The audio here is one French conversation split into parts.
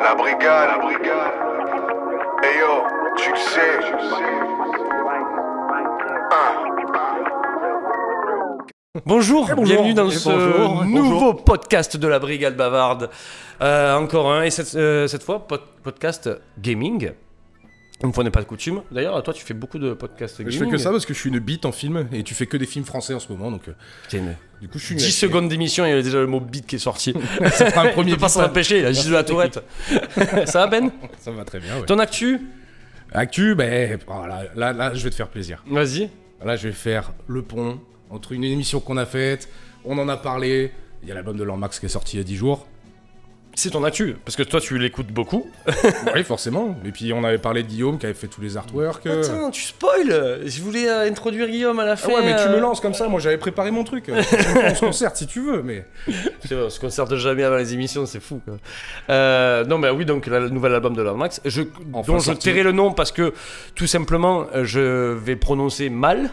La brigade. Hey yo, succès. Bonjour, bienvenue dans ce nouveau podcast de la Brigade Bavarde. Encore un, et cette fois, podcast gaming. Une fois n'est pas de coutume. D'ailleurs, toi, tu fais beaucoup de podcasts gaming. Je fais que ça parce que je suis une bite en film et tu fais que des films français en ce moment. Donc, du coup, je suis 10 secondes d'émission et il y a déjà le mot bite qui est sorti. C'est pas un premier. Il peut pas s'en empêcher, il a juste de la tourette. Ça va, Ben? Ça va très bien, ouais. Ton actu? Actu, ben, voilà, là, je vais te faire plaisir. Vas-y. Là, je vais faire le pont entre une émission qu'on a faite, on en a parlé. Il y a l'album de Lord Max qui est sorti il y a 10 jours. C'est ton actu, parce que toi tu l'écoutes beaucoup. Oui, forcément. Et puis on avait parlé de Guillaume qui avait fait tous les artworks. Attends, tu spoil. Je voulais introduire Guillaume à la fin. Ah ouais, mais tu me lances comme ça, moi j'avais préparé mon truc. On se concerte si tu veux, mais... On se concerte jamais avant les émissions, c'est fou quoi. Non mais oui, donc le nouvel album de Lord Max, dont je tairai le nom parce que tout simplement je vais prononcer mal.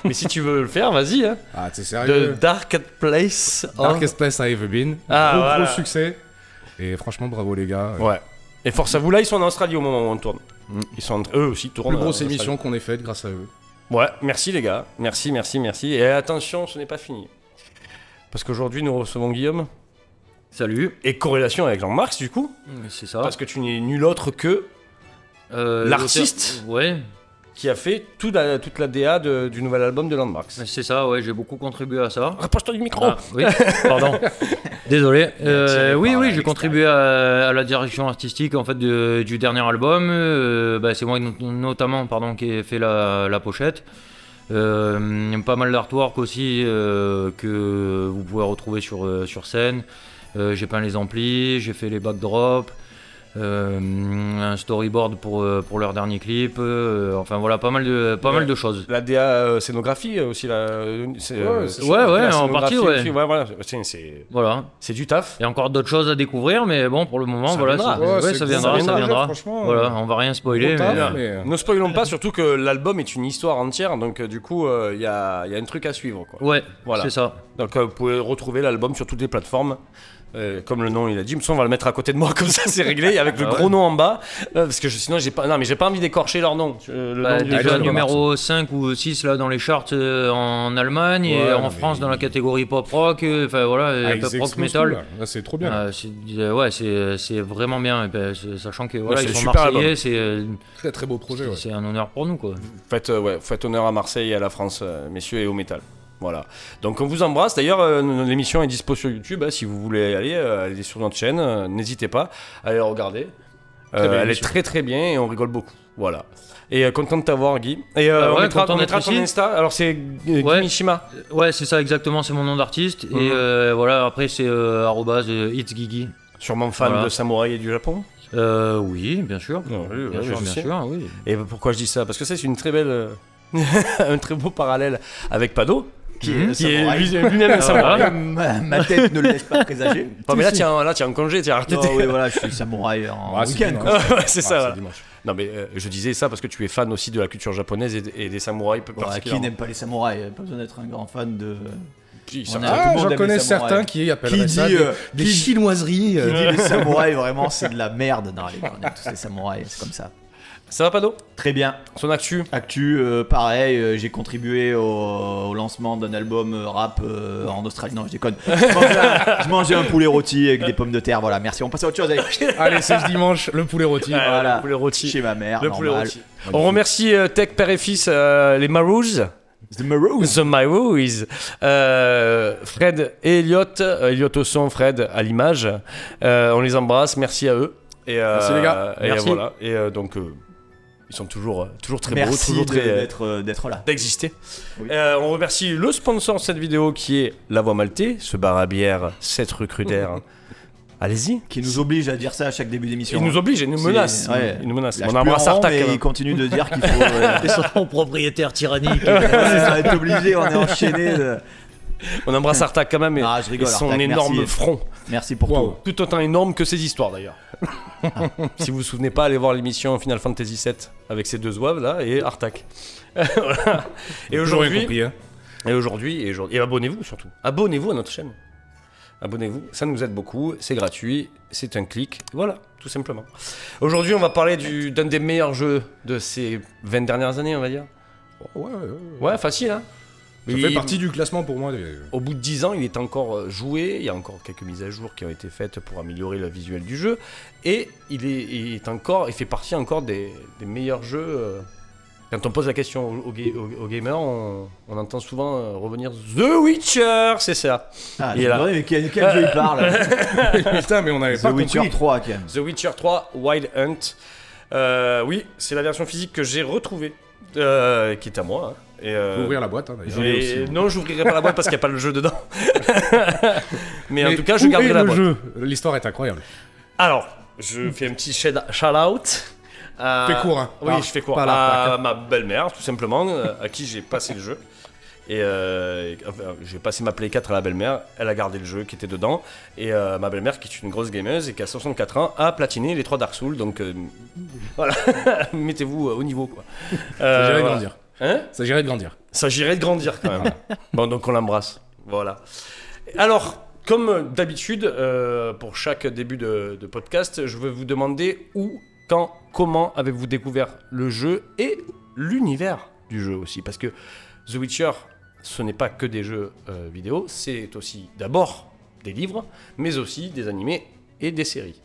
Mais si tu veux le faire, vas-y. Hein. Ah, t'es sérieux? The Darkest Place. Darkest Place I've Ever Been. Gros succès. Et franchement, bravo les gars. Ouais. Et force à vous, là ils sont en Australie au moment où on tourne. Ils sont eux aussi tournent. Plus grosse émission qu'on ait faite grâce à eux. Ouais, merci les gars. Merci. Et attention, ce n'est pas fini. Parce qu'aujourd'hui nous recevons Guillaume. Salut. Et corrélation avec Jean-Marc du coup. C'est ça. Parce que tu n'es nul autre que l'artiste. Ouais. Qui a fait toute la DA du nouvel album de Landmarks. C'est ça, ouais, j'ai beaucoup contribué à ça. Rapproche-toi du micro. Oui, pardon. Désolé. Oui, j'ai contribué à la direction artistique en fait du dernier album. C'est moi notamment qui ai fait la pochette. Pas mal d'artwork aussi que vous pouvez retrouver sur scène. J'ai peint les amplis, j'ai fait les backdrops. Un storyboard pour leur dernier clip, enfin voilà, pas mal de choses. La DA scénographie aussi là, en partie ouais. Voilà, c'est du taf. Il y a encore d'autres choses à découvrir, mais bon pour le moment ça voilà, viendra. Ça viendra. Voilà, on va rien spoiler. Ne spoilons pas, surtout que l'album est une histoire entière, donc du coup il y a un truc à suivre quoi. Ouais, voilà. C'est ça. Donc vous pouvez retrouver l'album sur toutes les plateformes. Comme le nom il a dit, on va le mettre à côté de moi comme ça c'est réglé avec le gros nom en bas parce que sinon j'ai pas envie d'écorcher leur nom. Déjà numéro 5 ou 6 là dans les charts en Allemagne et en France dans la catégorie pop rock, enfin voilà, pop rock metal. Là, c'est trop bien. C'est vraiment bien, sachant que voilà, ils sont marseillais, c'est très beau projet. C'est un honneur pour nous quoi. Faites honneur à Marseille et à la France, messieurs, et au métal. Voilà, donc on vous embrasse. D'ailleurs, l'émission est dispo sur YouTube. Si vous voulez aller sur notre chaîne, n'hésitez pas à aller regarder. Elle est très très bien et on rigole beaucoup. Voilà. Et content de t'avoir, Guy. Et on mettra ton Insta. Alors c'est Guy Mishima. Ouais, c'est ça exactement. C'est mon nom d'artiste. Et voilà. Après c'est @itsgigi. Sûrement fan de samouraï et du Japon. Oui, bien sûr. Bien sûr. Oui. Et pourquoi je dis ça? Parce que c'est une très belle, un très beau parallèle avec Pado. Qui est lui-même un samouraï. Ma tête ne le laisse pas présager. Mais là, tiens en congé, tiens arrêtez. Oui, voilà, je suis samouraï en week-end. C'est ça. Non, mais je disais ça parce que tu es fan aussi de la culture japonaise et des samouraïs. Qui n'aime pas les samouraïs? Pas besoin d'être un grand fan de. J'en connais certains qui appellent ça des chinoiseries. Qui dit les samouraïs, vraiment, c'est de la merde. Non, allez, on aime tous les samouraïs, c'est comme ça. Ça va, Pado? Très bien. Son actu? Pareil, j'ai contribué au lancement d'un album rap en Australie. Non, je déconne. Je mangeais un poulet rôti avec des pommes de terre. Voilà, merci. On passe à autre chose. Allez, c'est ce dimanche, le poulet rôti. Voilà, le poulet rôti. Chez ma mère. Le poulet rôti. On remercie Tech Père et Fils, les Maroos. The Maroos. Fred et Elliot au son, Fred à l'image. On les embrasse, merci à eux. Merci les gars. Merci. Voilà. Et donc ils sont toujours très beaux, toujours très d'être là, d'exister. Oui. On remercie le sponsor de cette vidéo qui est La Voix Maltais, ce bar à bière 7 rue Cruder. Allez-y. Qui nous oblige à dire ça à chaque début d'émission. Il nous oblige, il nous menace. Il nous menace. On embrasse Artac. Il continue de dire qu'il faut. Et son propriétaire tyrannique. Ça va être obligé, on est enchaîné. On embrasse Artac quand même, je rigole, et son Artac, énorme front. Merci pour tout. Tout autant énorme que ses histoires d'ailleurs. Si vous vous souvenez pas, allez voir l'émission Final Fantasy VII avec ces deux zouaves là et Artac. Voilà. Et aujourd'hui, et abonnez-vous surtout. Abonnez-vous à notre chaîne. abonnez-vous, ça nous aide beaucoup, c'est gratuit, c'est un clic, voilà, tout simplement. Aujourd'hui, on va parler d'un des meilleurs jeux de ces 20 dernières années, on va dire. Ouais, facile, hein. Ça fait partie du classement pour moi. Au bout de 10 ans, il est encore joué, il y a encore quelques mises à jour qui ont été faites pour améliorer le visuel du jeu, et il fait partie encore des meilleurs jeux. Quand on pose la question aux gamers, on entend souvent revenir The Witcher, c'est ça. Ah, Il est là. mais quel jeu il parle? Putain, mais on avait pas The Witcher compris. 3 quand même. The Witcher 3 Wild Hunt. Oui, c'est la version physique que j'ai retrouvée, qui est à moi. Hein. Faut ouvrir la boîte, hein, d'ailleurs. Non, j'ouvrirai pas la boîte parce qu'il n'y a pas le jeu dedans. mais en tout cas, je garderai la boîte. Jeu. L'histoire est incroyable. Alors, je fais un petit shout-out. Fais court, hein. Oui, je fais court. Pas la À ma belle-mère, tout simplement, à qui j'ai passé le jeu. Et enfin, j'ai passé ma Play 4 à la belle-mère. Elle a gardé le jeu qui était dedans. Et ma belle-mère, qui est une grosse gameuse et qui a 64 ans, a platiné les 3 Dark Souls. Donc voilà, mettez-vous au niveau, quoi. Ça voilà. girait de grandir. Hein? Ça girait de grandir. Ça girait de grandir quand même. Bon, donc on l'embrasse. Voilà. Alors, comme d'habitude, pour chaque début de podcast, je vais vous demander où, quand, comment avez-vous découvert le jeu et l'univers du jeu aussi. Parce que The Witcher, ce n'est pas que des jeux vidéo, c'est aussi d'abord des livres, mais aussi des animés et des séries.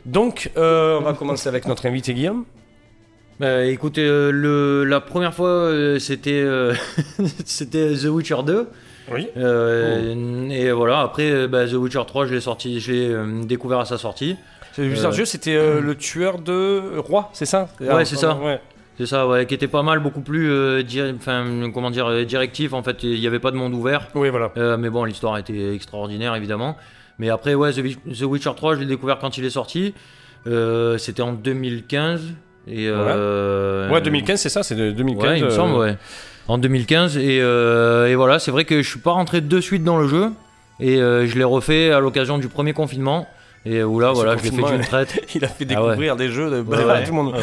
Donc, on va commencer avec notre invité Guillaume. Bah, écoutez, la première fois, c'était c'était The Witcher 2. Oui. Et voilà, après, The Witcher 3, je l'ai découvert à sa sortie. Le jeu, c'était le tueur de roi, c'est ça? Ouais, c'est ça. Ouais. C'est ça, ouais, qui était pas mal, beaucoup plus directif. En fait, il n'y avait pas de monde ouvert. Oui, voilà. Mais bon, l'histoire était extraordinaire, évidemment. Mais après, ouais, The Witcher 3, je l'ai découvert quand il est sorti. C'était en 2015. Et, ouais, 2015, c'est ça, c'est de 2015. Ouais, il me semble, ouais. En 2015. Et voilà, c'est vrai que je suis pas rentré de suite dans le jeu. Et je l'ai refait à l'occasion du premier confinement. Et où là, voilà, je l'ai fait d'une traite. Il a fait découvrir des jeux de ouais. tout le monde.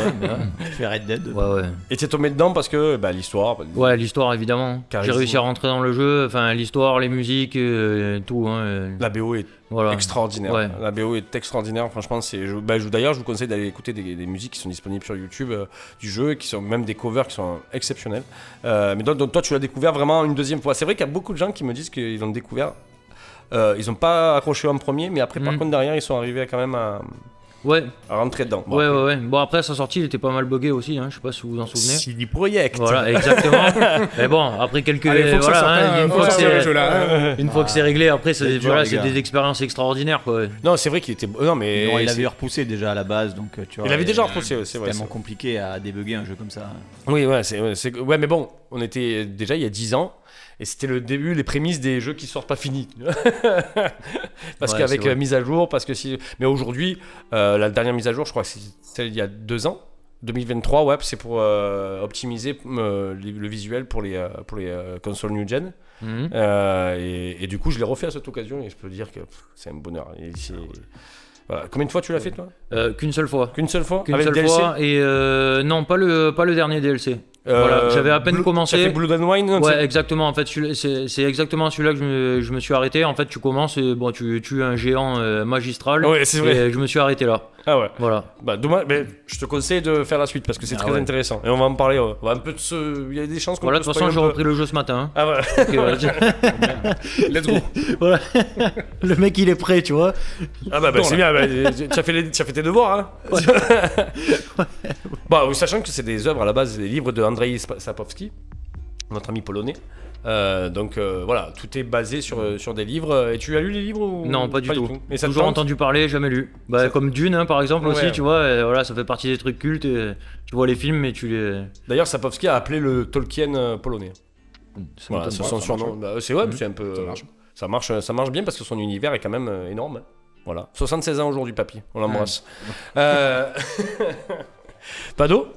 Je fais Red Dead. Ouais. Et t'es tombé dedans parce que l'histoire. Ouais, l'histoire, évidemment. Charisme. J'ai réussi à rentrer dans le jeu. Enfin, l'histoire, les musiques, tout. Hein, La BO est voilà. extraordinaire. Ouais. La BO est extraordinaire. Franchement, d'ailleurs, je vous conseille d'aller écouter des musiques qui sont disponibles sur YouTube du jeu, qui sont même des covers qui sont exceptionnels. Mais donc, toi, tu l'as découvert vraiment une deuxième fois. C'est vrai qu'il y a beaucoup de gens qui me disent qu'ils l'ont découvert. Ils n'ont pas accroché en premier, mais après, par contre, derrière, ils sont arrivés quand même à rentrer dedans. Bon, ouais. Bon, après, à sa sortie, il était pas mal buggé aussi, hein. Je sais pas si vous vous en souvenez. CD Projekt. Voilà, exactement. Mais bon, après quelques. Allez, faut que ça sorte, une faut fois que sortir le jeu c'est là. une fois que c'est réglé, après, c'est dur, les c'est gars. des expériences extraordinaires, quoi. Non, c'est vrai qu'il était. Non, mais. Non, il avait repoussé déjà à la base, donc tu vois. Il avait déjà repoussé, c'est vrai. tellement compliqué à débugger un jeu comme ça. Oui, ouais, ouais, mais bon, on était déjà il y a 10 ans. Et c'était le début, les prémices des jeux qui sortent pas finis. Parce Ouais, qu'avec c'est vrai. mise à jour, parce que si. Mais aujourd'hui, la dernière mise à jour, je crois que c'était il y a 2 ans. 2023, ouais, c'est pour optimiser le visuel pour les consoles new gen. Mhm. Et du coup, je l'ai refait à cette occasion et je peux dire que c'est un bonheur. Voilà. Combien de fois tu l'as fait, toi? Qu'une seule fois. Qu'une seule fois? Qu'une Avec seule DLC? fois. Et non, pas le dernier DLC. Voilà, j'avais à peine commencé. Ça fait Blood and Wine, non? Ouais, exactement. En fait, c'est exactement celui-là que je me suis arrêté. En fait, tu commences, bon, tu tues un géant magistral. Ouais, c'est vrai. Et je me suis arrêté là. Ah ouais. Voilà. Bah dommage, mais je te conseille de faire la suite parce que c'est très ouais. intéressant. Et on va en parler. On va un peu il y a des chances qu'on Voilà, de peut toute façon, j'ai spoiler un repris le jeu ce matin. Hein. peu. Ah voilà. Donc, Let's go. voilà. Le mec, il est prêt, tu vois. Ah bah c'est bien. Tu as fait tes devoirs, hein. Bah, sachant que c'est des œuvres à la base, des livres de Andrzej Sapkowski, notre ami polonais. Donc voilà, tout est basé sur des livres. Et tu as lu les livres ou... Non, pas du tout. Mais ça te Toujours tente entendu parler, jamais lu. Bah, Ça- comme Dune, hein, par exemple, aussi, Ouais. tu vois. Voilà, ça fait partie des trucs cultes. Tu vois les films, mais tu les. D'ailleurs, Sapkowski a appelé le Tolkien polonais. Voilà, c'est son ça surnom. marche, Bah, c'est ouais, c'est un peu. Ça marche. Ça marche bien parce que son univers est quand même énorme. Voilà. 76 ans aujourd'hui, papy. On l'embrasse. Pado?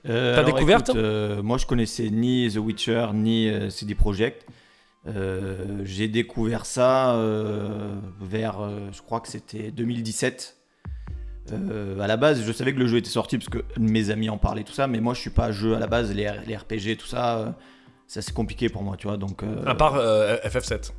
Alors, découverte écoute, moi je connaissais ni The Witcher ni CD Projekt. J'ai découvert ça vers, je crois que c'était 2017. À la base, je savais que le jeu était sorti parce que mes amis en parlaient, tout ça, mais moi je suis pas jeu à la base, les RPG, tout ça, c'est assez compliqué pour moi, tu vois. Donc, À part FF7.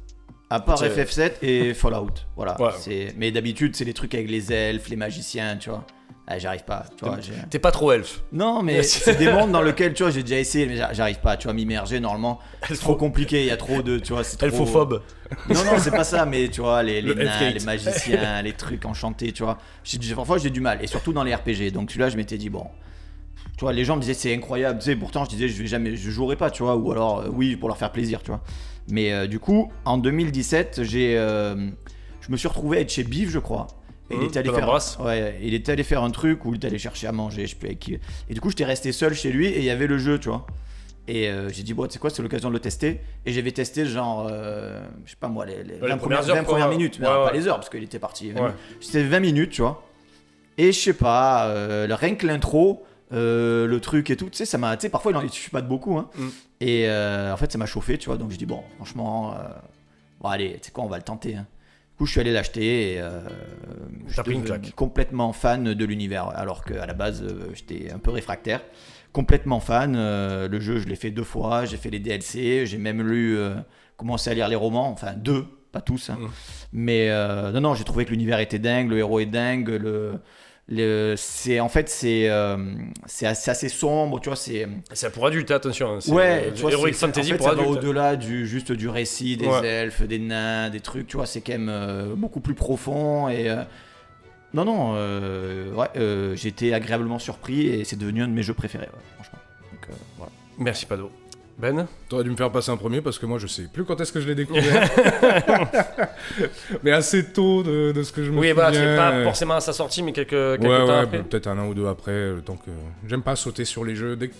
À part C'est- FF7 et Fallout, voilà. Ouais. Mais d'habitude, c'est des trucs avec les elfes, les magiciens, tu vois. Ah, j'arrive pas, tu vois. T'es pas trop elfe. Non, mais c'est des mondes dans lesquels, tu vois, j'ai déjà essayé, mais j'arrive pas, tu vois, m'immerger, normalement. C'est trop compliqué, il y a trop de, tu vois, c'est trop... Elfophobe. Non, c'est pas ça, mais tu vois, les Le nains, Elfgate. les magiciens, les trucs enchantés, tu vois. Parfois, j'ai du mal, et surtout dans les RPG. Donc celui-là, je m'étais dit, bon... Tu vois, les gens me disaient, c'est incroyable, tu sais, pourtant, je disais, je jouerai pas, tu vois, ou alors, oui, pour leur faire plaisir, tu vois. Mais du coup, en 2017, je me suis retrouvé à être chez Biff, je crois. Et il était allé il était allé faire un truc où il était allé chercher à manger, je sais plus avec qui. Et du coup, j'étais resté seul chez lui et il y avait le jeu, tu vois. Et j'ai dit, bon, tu sais quoi, c'est l'occasion de le tester. Et j'avais testé, genre, je sais pas moi, les 20 premières minutes. Mais non, pas les heures, parce qu'il était parti. C'était 20 minutes, tu vois. Et je sais pas, rien que l'intro, le truc et tout, tu sais, ça m'a. Tu sais, parfois, il suffit pas de beaucoup. Hein. Et en fait, ça m'a chauffé, tu vois. Donc, je dis, bon, franchement, bon, allez, tu sais quoi, on va le tenter. Hein. Du coup, je suis allé l'acheter et T'as pris une j'étais claque. Complètement fan de l'univers, alors qu'à la base, j'étais un peu réfractaire. Complètement fan. Le jeu, je l'ai fait 2 fois. J'ai fait les DLC. J'ai même commencé à lire les romans. Enfin, 2, pas tous. Hein. Mais non, j'ai trouvé que l'univers était dingue. Le héros est dingue. C'est assez sombre, tu vois. C'est pour adultes, attention. Ouais, tu vois, Heroic Fantasy en fait, pour ça va adultes. au-delà juste du récit, des elfes, des nains, des trucs, tu vois, c'est quand même beaucoup plus profond et j'ai été agréablement surpris et c'est devenu un de mes jeux préférés, franchement. Donc, voilà. Merci Pado. Ben, T'aurais dû me faire passer un premier parce que moi je sais plus quand est-ce que je l'ai découvert. Mais assez tôt de ce que je me oui, souviens. bah, c'est pas forcément à sa sortie, mais quelques temps après. Peut-être 1 an ou 2 après, le temps que... J'aime pas sauter sur les jeux, c'est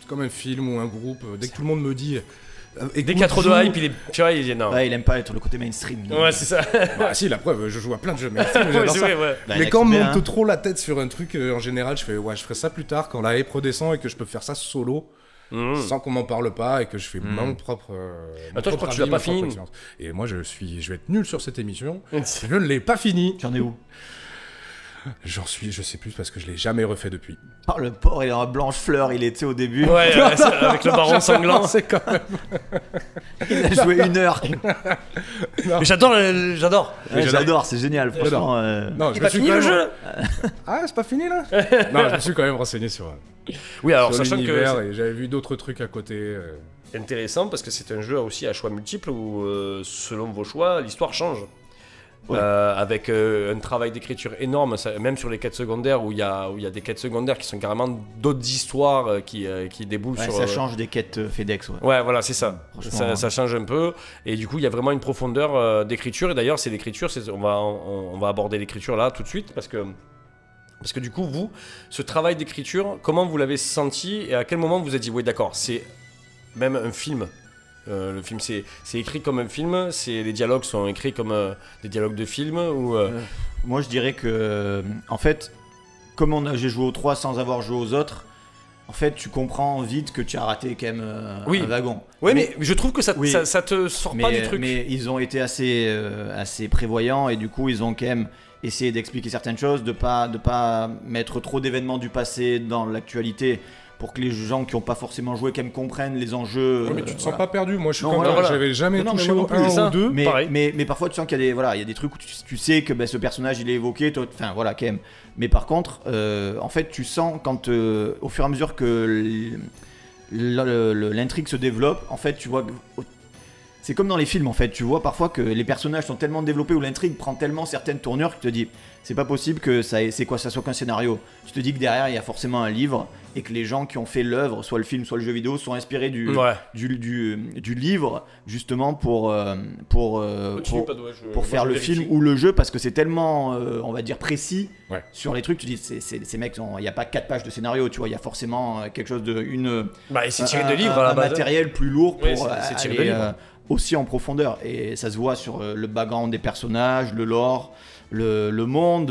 comme un film ou un groupe, dès que tout le monde me dit... Dès qu'il y a trop de hype, tu vois, il dit non. Ouais, il aime pas être le côté mainstream. Donc. Ouais, c'est ça. Bah si, la preuve, je joue à plein de jeux, mais Ouais, j'adore c'est ça. vrai, ouais. Bah, Mais il a quand on me kiffé, monte hein. trop la tête sur un truc, en général, je fais ouais, je ferai ça plus tard quand la hype redescend et que je peux faire ça solo. Sans qu'on m'en parle pas et que je fais mon propre. Toi, je crois que tu l'as pas fini. Et moi, je vais être nul sur cette émission. Je ne l'ai pas fini. Tu en es où? Je sais plus parce que je l'ai jamais refait depuis. Oh, le porc, il est en blanche fleur, il était au début. Ouais, avec le baron sanglant. C'est quand même. Il a joué 1 heure. Mais j'adore. Ouais, j'adore, c'est génial, franchement. Non, Il a fini le jeu. Ah, c'est pas fini là. Non, je me suis quand même renseigné sur Oui, alors sachant que l'univers et j'avais vu d'autres trucs à côté. c'est intéressant parce que c'est un jeu aussi à choix multiples où, selon vos choix, l'histoire change. Ouais. Avec un travail d'écriture énorme, même sur les quêtes secondaires où il y a des quêtes secondaires qui sont carrément d'autres histoires qui déboulent Ouais, sur. ça change des quêtes FedEx, ouais. Ouais, voilà, c'est ça. Franchement, Ça change un peu. Et du coup, il y a vraiment une profondeur d'écriture. Et d'ailleurs, c'est l'écriture. On va aborder l'écriture là tout de suite parce que du coup, vous, ce travail d'écriture, comment vous l'avez senti et à quel moment vous vous êtes dit, oui, d'accord, c'est même un film. Le film, c'est écrit comme un film. Les dialogues sont écrits comme des dialogues de film ou. Moi, je dirais que, en fait, comme j'ai joué aux 3 sans avoir joué aux autres, en fait, tu comprends vite que tu as raté quand même un wagon. Oui, mais je trouve que ça te sort pas du truc. Mais ils ont été assez prévoyants et du coup, ils ont quand même essayé d'expliquer certaines choses, de pas mettre trop d'événements du passé dans l'actualité. Pour que les gens qui n'ont pas forcément joué quand même comprennent les enjeux. Ouais, mais tu te sens pas perdu. Moi, je suis Non, comme voilà. j'avais jamais Non, mais touché moi au non plus, 1 c'est ça. ou 2. Mais parfois tu sens qu'il y a des trucs où tu sais que ce personnage il est évoqué, enfin voilà quand même. Mais par contre, en fait tu sens quand au fur et à mesure que l'intrigue se développe, en fait tu vois. C'est comme dans les films en fait, tu vois parfois que les personnages sont tellement développés ou l'intrigue prend tellement certaines tournures que tu te dis c'est pas possible que ça soit qu'un scénario. Tu te dis que derrière il y a forcément un livre et que les gens qui ont fait l'œuvre, soit le film, soit le jeu vidéo, sont inspirés du livre justement pour faire le film ou le jeu parce que c'est tellement on va dire précis sur les trucs. Tu dis ces mecs, il n'y a pas 4 pages de scénario, tu vois, il y a forcément quelque chose c'est tiré de livre à la un base. matériel plus lourd pour c'est tiré de aller livre. aussi en profondeur et ça se voit sur le background des personnages, le lore, le monde,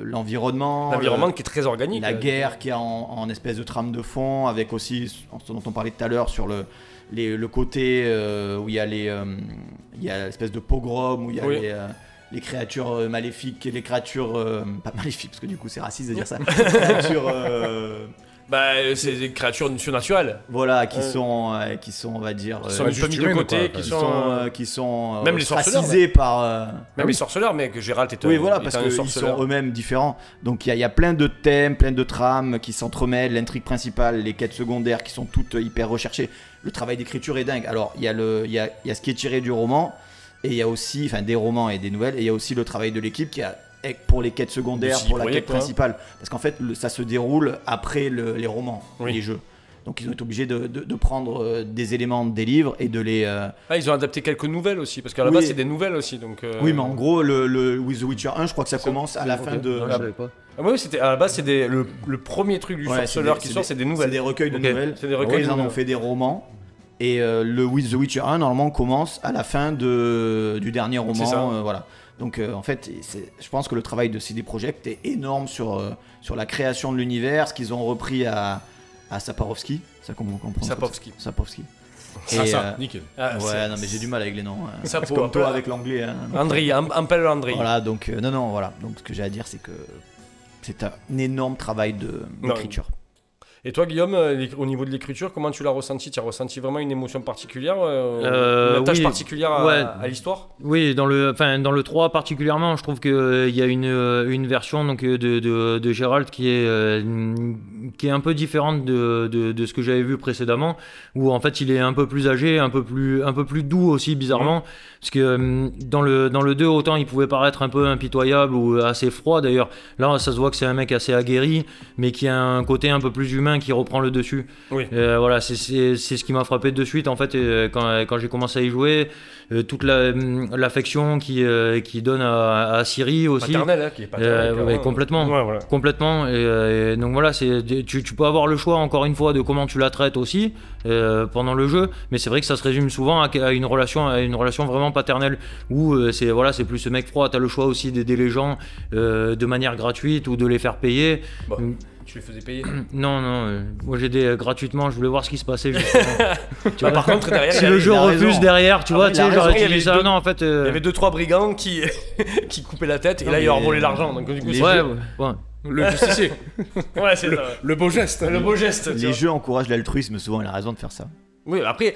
l'environnement. L'environnement qui est très organique. La guerre qui est en espèce de trame de fond, avec aussi ce dont on parlait tout à l'heure sur le côté où il y a l'espèce de pogrom, où il y a les créatures maléfiques et les créatures... pas maléfiques, parce que du coup c'est raciste de dire ça. Les créatures... Bah, c'est des créatures surnaturelles. Voilà, qui sont, on va dire, Qui sont juste mis de humaines, côté, quoi. qui qui sont... sont Même les sorceleurs, ostracisés par. Même les sorceleurs, mec, Gérald était Oui, voilà, parce était un qu'ils sorceleur. sont eux-mêmes différents. Donc il y a plein de thèmes, plein de trames qui s'entremêlent, l'intrigue principale, les quêtes secondaires qui sont toutes hyper recherchées. Le travail d'écriture est dingue. Alors il y a ce qui est tiré du roman, et il y a aussi, enfin des romans et des nouvelles, et il y a aussi le travail de l'équipe qui a pour les quêtes secondaires, CD pour la Projekt, quête principale. Parce qu'en fait, ça se déroule après les romans, Oui. les jeux. Donc ils ont été obligés de prendre des éléments des livres et de les... Ah, ils ont adapté quelques nouvelles aussi, parce qu'à la Oui. base, c'est des nouvelles aussi. Donc, Oui, mais en gros, le With the Witcher 1, je crois que ça commence à la fin de... Non, je savais pas. Ah, oui, c'était, à la base, c'est le premier truc du Ouais, sorceleur c'est qui des- sort, c'est des C'est nouvelles. des recueils de Ok. nouvelles. C'est des recueils Ils de en ont nouvelles. fait des romans. Et le With the Witcher 1, normalement, commence à la fin du dernier C'est ça. roman. Voilà. Donc, en fait, je pense que le travail de CD Projekt est énorme sur la création de l'univers, ce qu'ils ont repris à Sapkowski. Ça, comment on comprend Sapkowski. Sapkowski. Ah, Et, ça, nickel. Ah, ouais, non, mais j'ai du mal avec les noms. Hein. Ça, C'est pour- comme toi avec l'anglais. Hein. André, appelle André. Voilà, donc, non, voilà. Donc, ce que j'ai à dire, c'est que c'est un énorme travail d'écriture. Et toi, Guillaume, au niveau de l'écriture, comment tu l'as ressenti? Tu as ressenti vraiment une émotion particulière, une attache oui. particulière Ouais. à l'histoire? Oui, dans le 3 particulièrement, je trouve qu'il y a une version donc, de Gérald qui est un peu différente de ce que j'avais vu précédemment, où en fait il est un peu plus âgé, un peu plus doux aussi bizarrement, parce que dans le 2 autant il pouvait paraître un peu impitoyable ou assez froid d'ailleurs, là ça se voit que c'est un mec assez aguerri, mais qui a un côté un peu plus humain qui reprend le dessus. Oui. Voilà, c'est ce qui m'a frappé de suite en fait quand j'ai commencé à y jouer. Toute l'affection qui donne à Ciri aussi. Paternel, hein, qui est paternel. Ouais, complètement. Ouais, voilà. Complètement. Et donc voilà, tu peux avoir le choix encore une fois de comment tu la traites aussi pendant le jeu, mais c'est vrai que ça se résume souvent à une relation vraiment paternelle où c'est plus ce mec froid. T'as le choix aussi d'aider les gens de manière gratuite ou de les faire payer. Bon, tu les faisais payer. Non, moi j'ai aidé gratuitement, je voulais voir ce qui se passait justement. Tu Bah, vois, par contre, derrière, si il y le avait- jeu il a refuse raison. derrière, tu Ah vois, oui, tu il a sais, raison, j'aurais il y avait dit ça. deux- Non, en fait. il y avait 2-3 brigands qui coupaient la tête et Non, là, ils leur mais- volaient l'argent. Donc, du coup, Les c'est- Ouais, jeux- ouais. Le justicier. ouais, c'est ça. Le beau geste. Le beau geste. tu Les vois. jeux encouragent l'altruisme, souvent, il a raison de faire ça. Oui, après,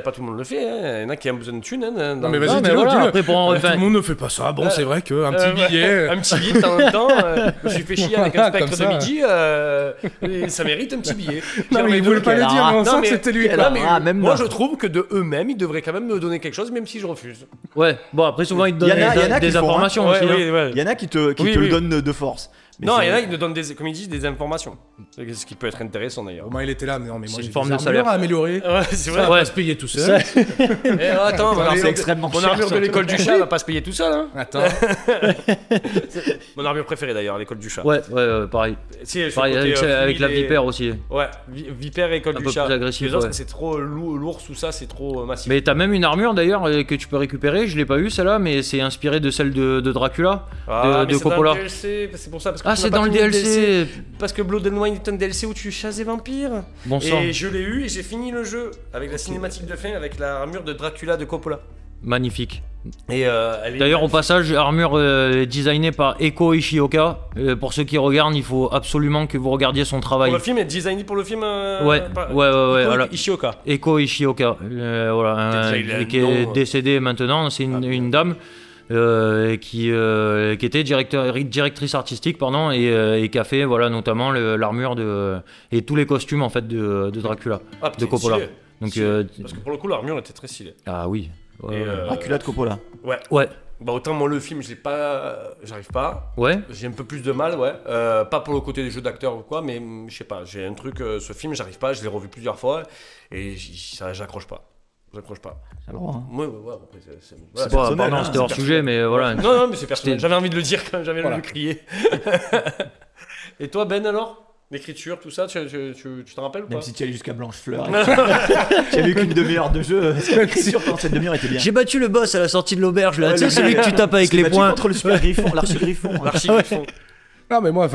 pas tout le monde le fait. Hein. Il y en a qui ont besoin de thunes. Hein, Non, mais Non, vas-y, mais dis-le, voilà, dis-le. après, pour en Tout refaire- le monde ne fait pas ça. Bon, c'est vrai qu'un petit billet. Un petit billet de temps en temps. Je me suis fait chier avec un Comme spectre ça. de midi. Et ça mérite un petit billet. Non, mais il voulait pas le dire, mais on sent que c'était lui. quel Non, mais rat, même moi, là. je trouve que de eux-mêmes, ils devraient quand même me donner quelque chose, même si je refuse. Ouais, bon, après, souvent, ils te Il y donnent en a qui des font, hein. informations Ouais, aussi. hein. oui, ouais. Il y en a qui te Oui, le oui. donnent de force. Mais Non, c'est il y en a vrai. qui me donnent comme ils disent, des informations. Ce qui peut être intéressant d'ailleurs. Au moins, il était là, mais non, mais moi, C'est j'ai une forme des de salaire. armures à améliorer. Ouais, c'est Ça vrai. va Ouais. pas se payer tout seul. Eh, attends, mon C'est armure, extrêmement mon cher, armure de surtout. l'école du chat va pas se payer tout seul. Hein. Attends. Mon armure préférée d'ailleurs, l'école du chat. Ouais, pareil. Si, je fais Pareil, le côté, avec la fluide et- vipère aussi. Ouais, vipère et école Un du peu chat. plus agressif, Les autres, ouais. c'est trop lourd sous ça, c'est trop massif. Mais t'as même une armure d'ailleurs que tu peux récupérer, je l'ai pas eu celle-là, mais c'est inspiré de celle de Dracula, Ah, mais de c'est dans Coppola. le DLC, c'est pour ça. Parce que Ah, tu c'est n'as pas dans le fini DLC. Parce que Blood and Wine est un DLC où tu chasses des vampires. Bon sang, Et je l'ai eu et j'ai fini le jeu avec la cinématique de fin, avec la armure de Dracula de Coppola. magnifique. Et elle est... D'ailleurs, au passage, armure designée par Eko Ishioka. Pour ceux qui regardent, il faut absolument que vous regardiez son travail. Pour le film, est designé pour le film. Ouais, ouais. Iko Voilà. Ishioka. Eko Ishioka, voilà, Déjà, il a un qui nom, est décédée maintenant. C'est une dame qui était directrice artistique, pardon, et qui a fait, voilà, notamment l'armure et tous les costumes en fait de Dracula, Ah, de putain, Coppola. stylé. Donc, Stylé. Parce que pour le coup, l'armure était très stylée. ah oui. Ouais, Et, Dracula de Coppola. Ouais. ouais. Bah autant moi le film, je l'ai pas, j'arrive pas. Ouais. J'ai un peu plus de mal, ouais. Pas pour le côté des jeux d'acteurs ou quoi, mais je sais pas. J'ai un truc, ce film, j'arrive pas. Je l'ai revu plusieurs fois et j'accroche pas. J'accroche pas. C'est le droit, hein. Ouais. Après, voilà, C'est c'est- pas, personnel, pardon, hein, c'était hors sujet, mais voilà. Non, mais c'est personnel. C'était- J'avais envie de le dire quand même, j'avais Voilà. envie de le crier. Et toi, Ben, alors? L'écriture, tout ça, tu t'en rappelles ou pas? Même si tu allais jusqu'à Blanche-Fleur. Tu as vu qu'une demi-heure de jeu. L'écriture pendant cette demi-heure était bien. J'ai battu le boss à la sortie de l'auberge, là. Tu sais, le- celui que tu tapes avec Je l'ai les battu poings. contre le super griffon, l'archi-griffon. L'archi-griffon. Non, mais moi,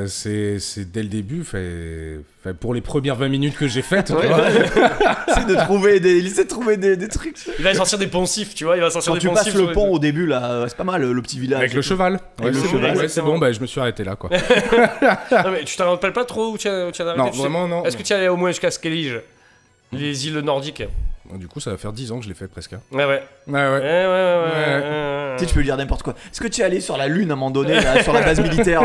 c'est dès le début, pour les premières 20 minutes que j'ai faites, tu vois. Il essaie de trouver des trucs. Il va sortir des poncifs, tu vois. Il va sortir Quand des tu poncifs. passes le pont au début, là, c'est pas mal, le petit village. Avec le cheval. Avec le cheval. Ouais, c'est bon, je me suis arrêté là, quoi. Non, mais tu t'en rappelles pas trop où tu as arrêté? Non, tu sais- vraiment, non. Est-ce que tu es allé au moins jusqu'à Skellige? Les îles nordiques. Du coup, ça va faire 10 ans que je l'ai fait presque. Ouais, ouais. Tu sais, tu peux lui dire n'importe quoi. Est-ce que tu es allé sur la Lune à un moment donné, là, sur la base militaire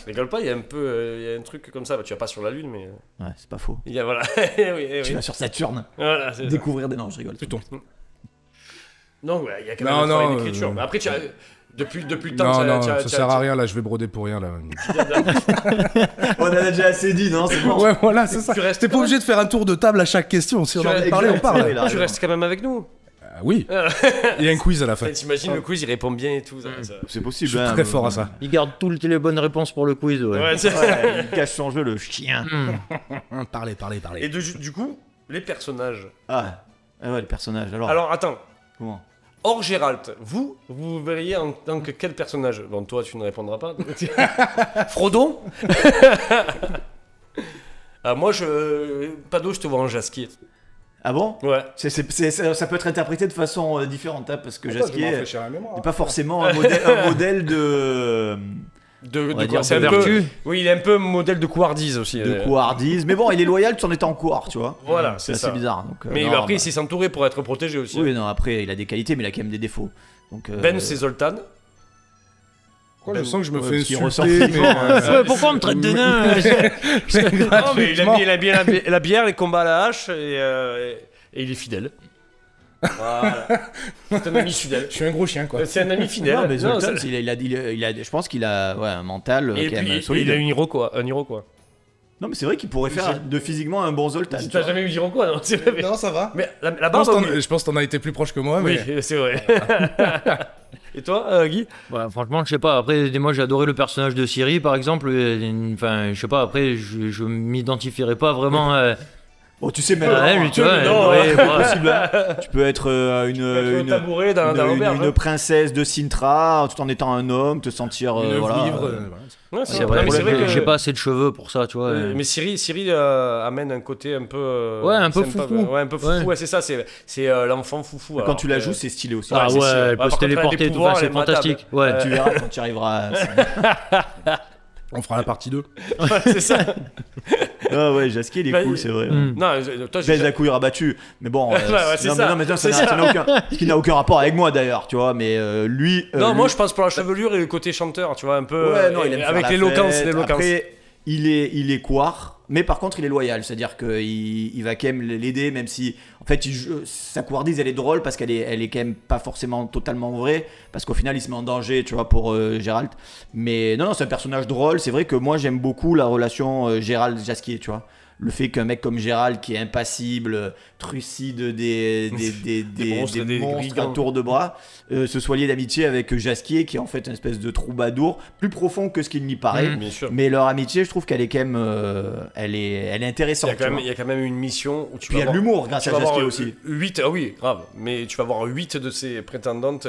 Rigole pas, il y a un peu. Il y a un truc comme ça. Bah, tu vas pas sur la Lune, mais. Ouais, c'est pas faux. Il y a, voilà. Oui. Tu vas sur Saturne. Voilà, c'est ça. Découvrir des... Non, je rigole. Plutôt. Non, ouais, il y a quand même un travail d'écriture. Mais après, tu as. Depuis le temps, Non, ça sert à rien, là, je vais broder pour rien, là. On en a déjà assez dit, non? C'est bon. Ouais, voilà, c'est ça. Tu restes T'es pas obligé de faire un tour de table à chaque question. Si on a envie de parler, on parle. Exactement. Tu restes quand même avec nous. Oui. Il y a un quiz à la fin. T'imagines le quiz, il répond bien et tout. Ça. C'est Je possible. suis hein, très fort à ça. Il garde toutes les bonnes réponses pour le quiz, ouais. Ouais, c'est- Ouais, il cache son jeu, le chien. Parlez. Et du coup, les personnages. Ah ouais, les personnages. Alors, attends. Comment? Hors Gérald, vous verriez en tant que quel personnage? Bon, toi, tu ne répondras pas. Frodon. Moi, Pado, je te vois en Jasquier. Ah bon? Ouais. Ça peut être interprété de façon différente, hein, parce que Jasquier n'est n'est pas forcément un modèle de De va dire c'est un de peu, vertu. oui, il est un peu modèle de couardise aussi. couardise. Mais bon, il est loyal tout en étant couard, tu vois. Voilà, C'est c'est assez ça. bizarre. Donc, Mais non, après, il bah, sait s'entourer pour être protégé aussi. oui, non, après, il a des qualités, mais il a quand même des défauts. Donc, Ben, c'est Zoltan. Je sens que je me Ouais, fais parce qu'il insulter, ressort mais... Ouais, pourquoi on me traite de nain Non, mais il aime bien la bière, les combats à la hache et il est fidèle. Voilà. C'est un ami fidèle. Je suis un gros chien, quoi. C'est un ami fidèle. Non, mais Non, Zoltan, ça- je pense qu'il a un mental et quand même puis, solide. il a un Iroquois. Un Iroquois. Non, mais c'est vrai qu'il pourrait faire de physiquement un bon Zoltan. Tu tu vois. n'as jamais eu d'Iroquois, non? C'est vrai, mais... Non, ça va. Mais la Je barbe, pense oui. je pense que t'en as été plus proche que moi, Oui, mais... c'est vrai. Et toi, Guy? Bah, franchement, je sais pas. Après, moi, j'ai adoré le personnage de Siri, par exemple. Enfin, je sais pas. Après, je m'identifierais pas vraiment. Bon, tu sais, mais Ouais, lui, tu vois. non, ouais, c'est ouais. possible, hein. Tu peux être Être tabouret dans l'auberge. une princesse de Sintra tout en étant un homme, te sentir Une voilà. vivre, voilà. Ouais, C'est non, vrai, mais c'est vrai que j'ai pas assez de cheveux pour ça, tu vois. Mais Siri amène un côté un peu Ouais, un peu sympa, foufou. ouais, un peu foufou. Ouais. Ouais, c'est ça, c'est l'enfant foufou. Quand alors tu la que- joues, c'est stylé aussi. Ah c'est ouais, sûr. elle peut Par se contre, elle a des téléporter, tout pouvoirs, ça, elle c'est est matable. fantastique. Ouais. Tu verras quand tu arriveras. On fera la partie 2. Ouais, c'est ça. Ah ouais, Jasquier, il est Bah, cool, c'est vrai. Mm. Non, toi, Ben Zakou rabattu, mais bon, ouais, c'est non, ça. mais non, mais non, C'est ça ça. n'a aucun, ce qui n'a aucun rapport avec moi d'ailleurs, tu vois, mais lui. Non, lui- moi je pense pour la chevelure et le côté chanteur, tu vois, un peu. Ouais, non, il aime faire avec la l'éloquence, fête. l'éloquence. Après, il est couard, mais par contre, il est loyal, c'est-à-dire qu'il va quand même l'aider, même si, en fait, sa couardise, elle est drôle parce elle est quand même pas forcément totalement vraie, parce qu'au final, il se met en danger, tu vois, pour Gérald. Mais non, c'est un personnage drôle. C'est vrai que moi, j'aime beaucoup la relation Gérald-Jasquier, tu vois. Le fait qu'un mec comme Gérald, qui est impassible, trucide des monstres, des monstres à brigands. tour de bras, se soit lié d'amitié avec Jasquier, qui est en fait une espèce de troubadour, plus profond que ce qu'il n'y paraît. Bien sûr. Mais leur amitié, je trouve qu'elle est quand même, elle est Il y, intéressante. a quand même, il y a quand même une mission où tu Puis il y vas a de avoir. l'humour grâce Tu à vas avoir Jasquier aussi. 8, ah oui, grave. Mais tu vas avoir 8 de ses prétendantes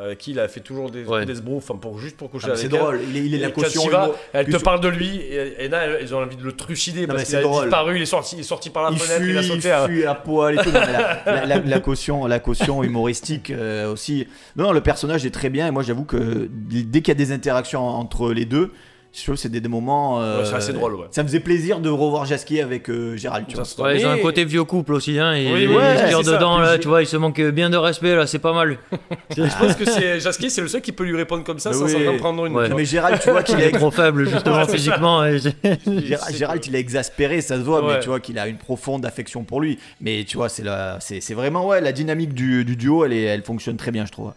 avec qui il a fait toujours des esbroufs juste pour coucher Ah, mais avec c'est elle. drôle, il est Et la quand caution. tu vas, humour- elle te caution- parle de lui et là ils ont envie de le trucider Non, parce mais qu'il c'est a drôle. disparu, il est sorti par la fenêtre, il a sauté à... fuit à poil et tout. Non, mais la caution humoristique aussi. Non, le personnage est très bien et moi j'avoue que dès qu'il y a des interactions entre les deux, je trouve que c'est des moments. Ouais, c'est assez drôle, ouais. Ça me faisait plaisir de revoir Jasquier avec Gérald. Tu Ça, vois. c'est Ouais, ils ont un mais- côté vieux couple aussi, hein. Oui, Ils ouais, se tirent c'est ça. dedans, Puis là, je- tu vois, il se manque bien de respect, là, c'est pas mal. Je pense que c'est Jasquier, c'est le seul qui peut lui répondre comme ça Mais sans oui. s'en prendre une. Ouais. Non, mais Gérald, tu vois qu'il Il est est. trop faible, justement, physiquement. et Gérald, il est exaspéré, ça se voit, Ouais. mais tu vois qu'il a une profonde affection pour lui. Mais tu vois, c'est vraiment, ouais, la dynamique du duo, elle fonctionne très bien, je trouve.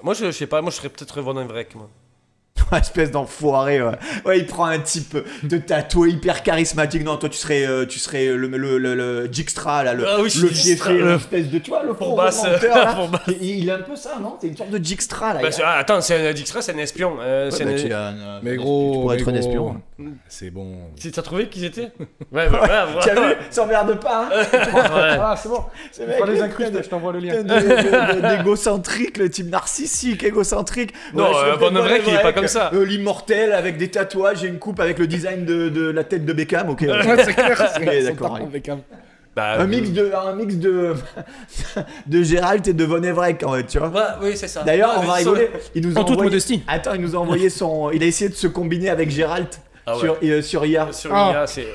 Moi je sais pas, moi je serais peut-être Von Vrek, moi. Espèce d'enfoiré, ouais. Ouais, il prend un type de tatoué hyper charismatique. Non, toi, tu serais le Dijkstra, là, le pied fait, l'espèce de, tu vois, le fond menteur, là. Il est un peu ça, non? C'est une sorte de Dijkstra, là. Attends, c'est un Dijkstra, c'est un espion. Mais gros, tu pourrais être un espion. C'est bon. T'as trouvé qu'ils étaient? Ouais, voilà. Tu as vu? S'emmerde pas, hein? Ah, c'est bon. C'est On fera les incrustes, je t'envoie le lien. D'égocentrique, le type narcissique, égocentrique. Non, Von Wreck, il est pas comme ça. L'immortel avec des tatouages et une coupe avec le design de la tête de Beckham, ok. Ouais, c'est clair. Ok, d'accord. Bah, Un mix de Gérald et de Von Wreck, en fait, tu vois. Ouais, oui, c'est ça. D'ailleurs, on va rigoler. Il nous a En toute envoyé... modestie. Attends, il nous a envoyé son. Il a essayé de se combiner avec Gérald sur IA. Sur IA, c'est.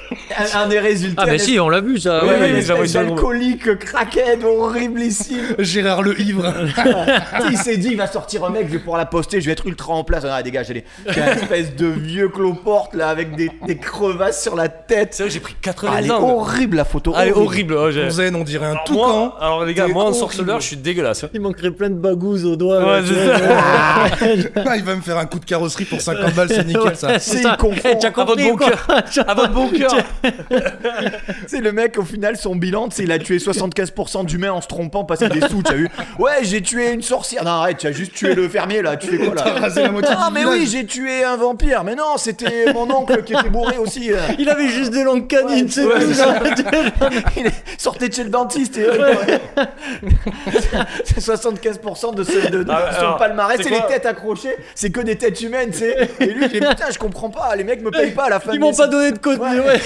Un des résultats. Ah, mais si, on l'a vu ça. Ouais, Ouais, une les envoyés espèce sur le groupe. d'alcoolique, craquette, horriblissime. Gérard le ivre. Il s'est dit, il va sortir un mec, je vais pouvoir la poster, je vais être ultra en place. Ah, dégage, j'ai une espèce de vieux cloporte là avec des crevasses sur la tête. C'est vrai que j'ai pris Ah, 80 elle est ans. horrible la photo. Ah, elle est horrible. Oh, j'ai- Zen, on dirait un Alors, toucan. alors les gars, C'est moi en horrible. sorceleur, je suis dégueulasse. Hein. Il manquerait plein de bagouses aux doigts. Ouais, là, c'est tu vois. ça. Ah, il va me faire un coup de carrosserie pour 50 balles, c'est nickel ça. C'est ça. il confond. Eh, t'as À votre compris bon quoi? cœur. À votre bon cœur. C'est le mec, au final, son bilan, il a tué 75% d'humains en se trompant parce qu'il est sous, tu as vu? Ouais, j'ai tué une sorcière. Non, arrête, tu as juste tué le fermier là, tu fais quoi là? Raser la moitié Ah, du mais village. oui, j'ai tué un vampire. Mais non, c'était mon oncle qui était bourré aussi. Il avait juste des longues canines, c'est Ouais, tout c'est ça. Il sortait de chez le dentiste et c'est 75% de son alors, palmarès, c'est c'est les quoi têtes accrochées, c'est que des têtes humaines, tu sais. Et lui, il dit, putain, je comprends pas, les mecs me payent pas à la fin. Ils m'ont pas donné de contenu, Ouais. ouais.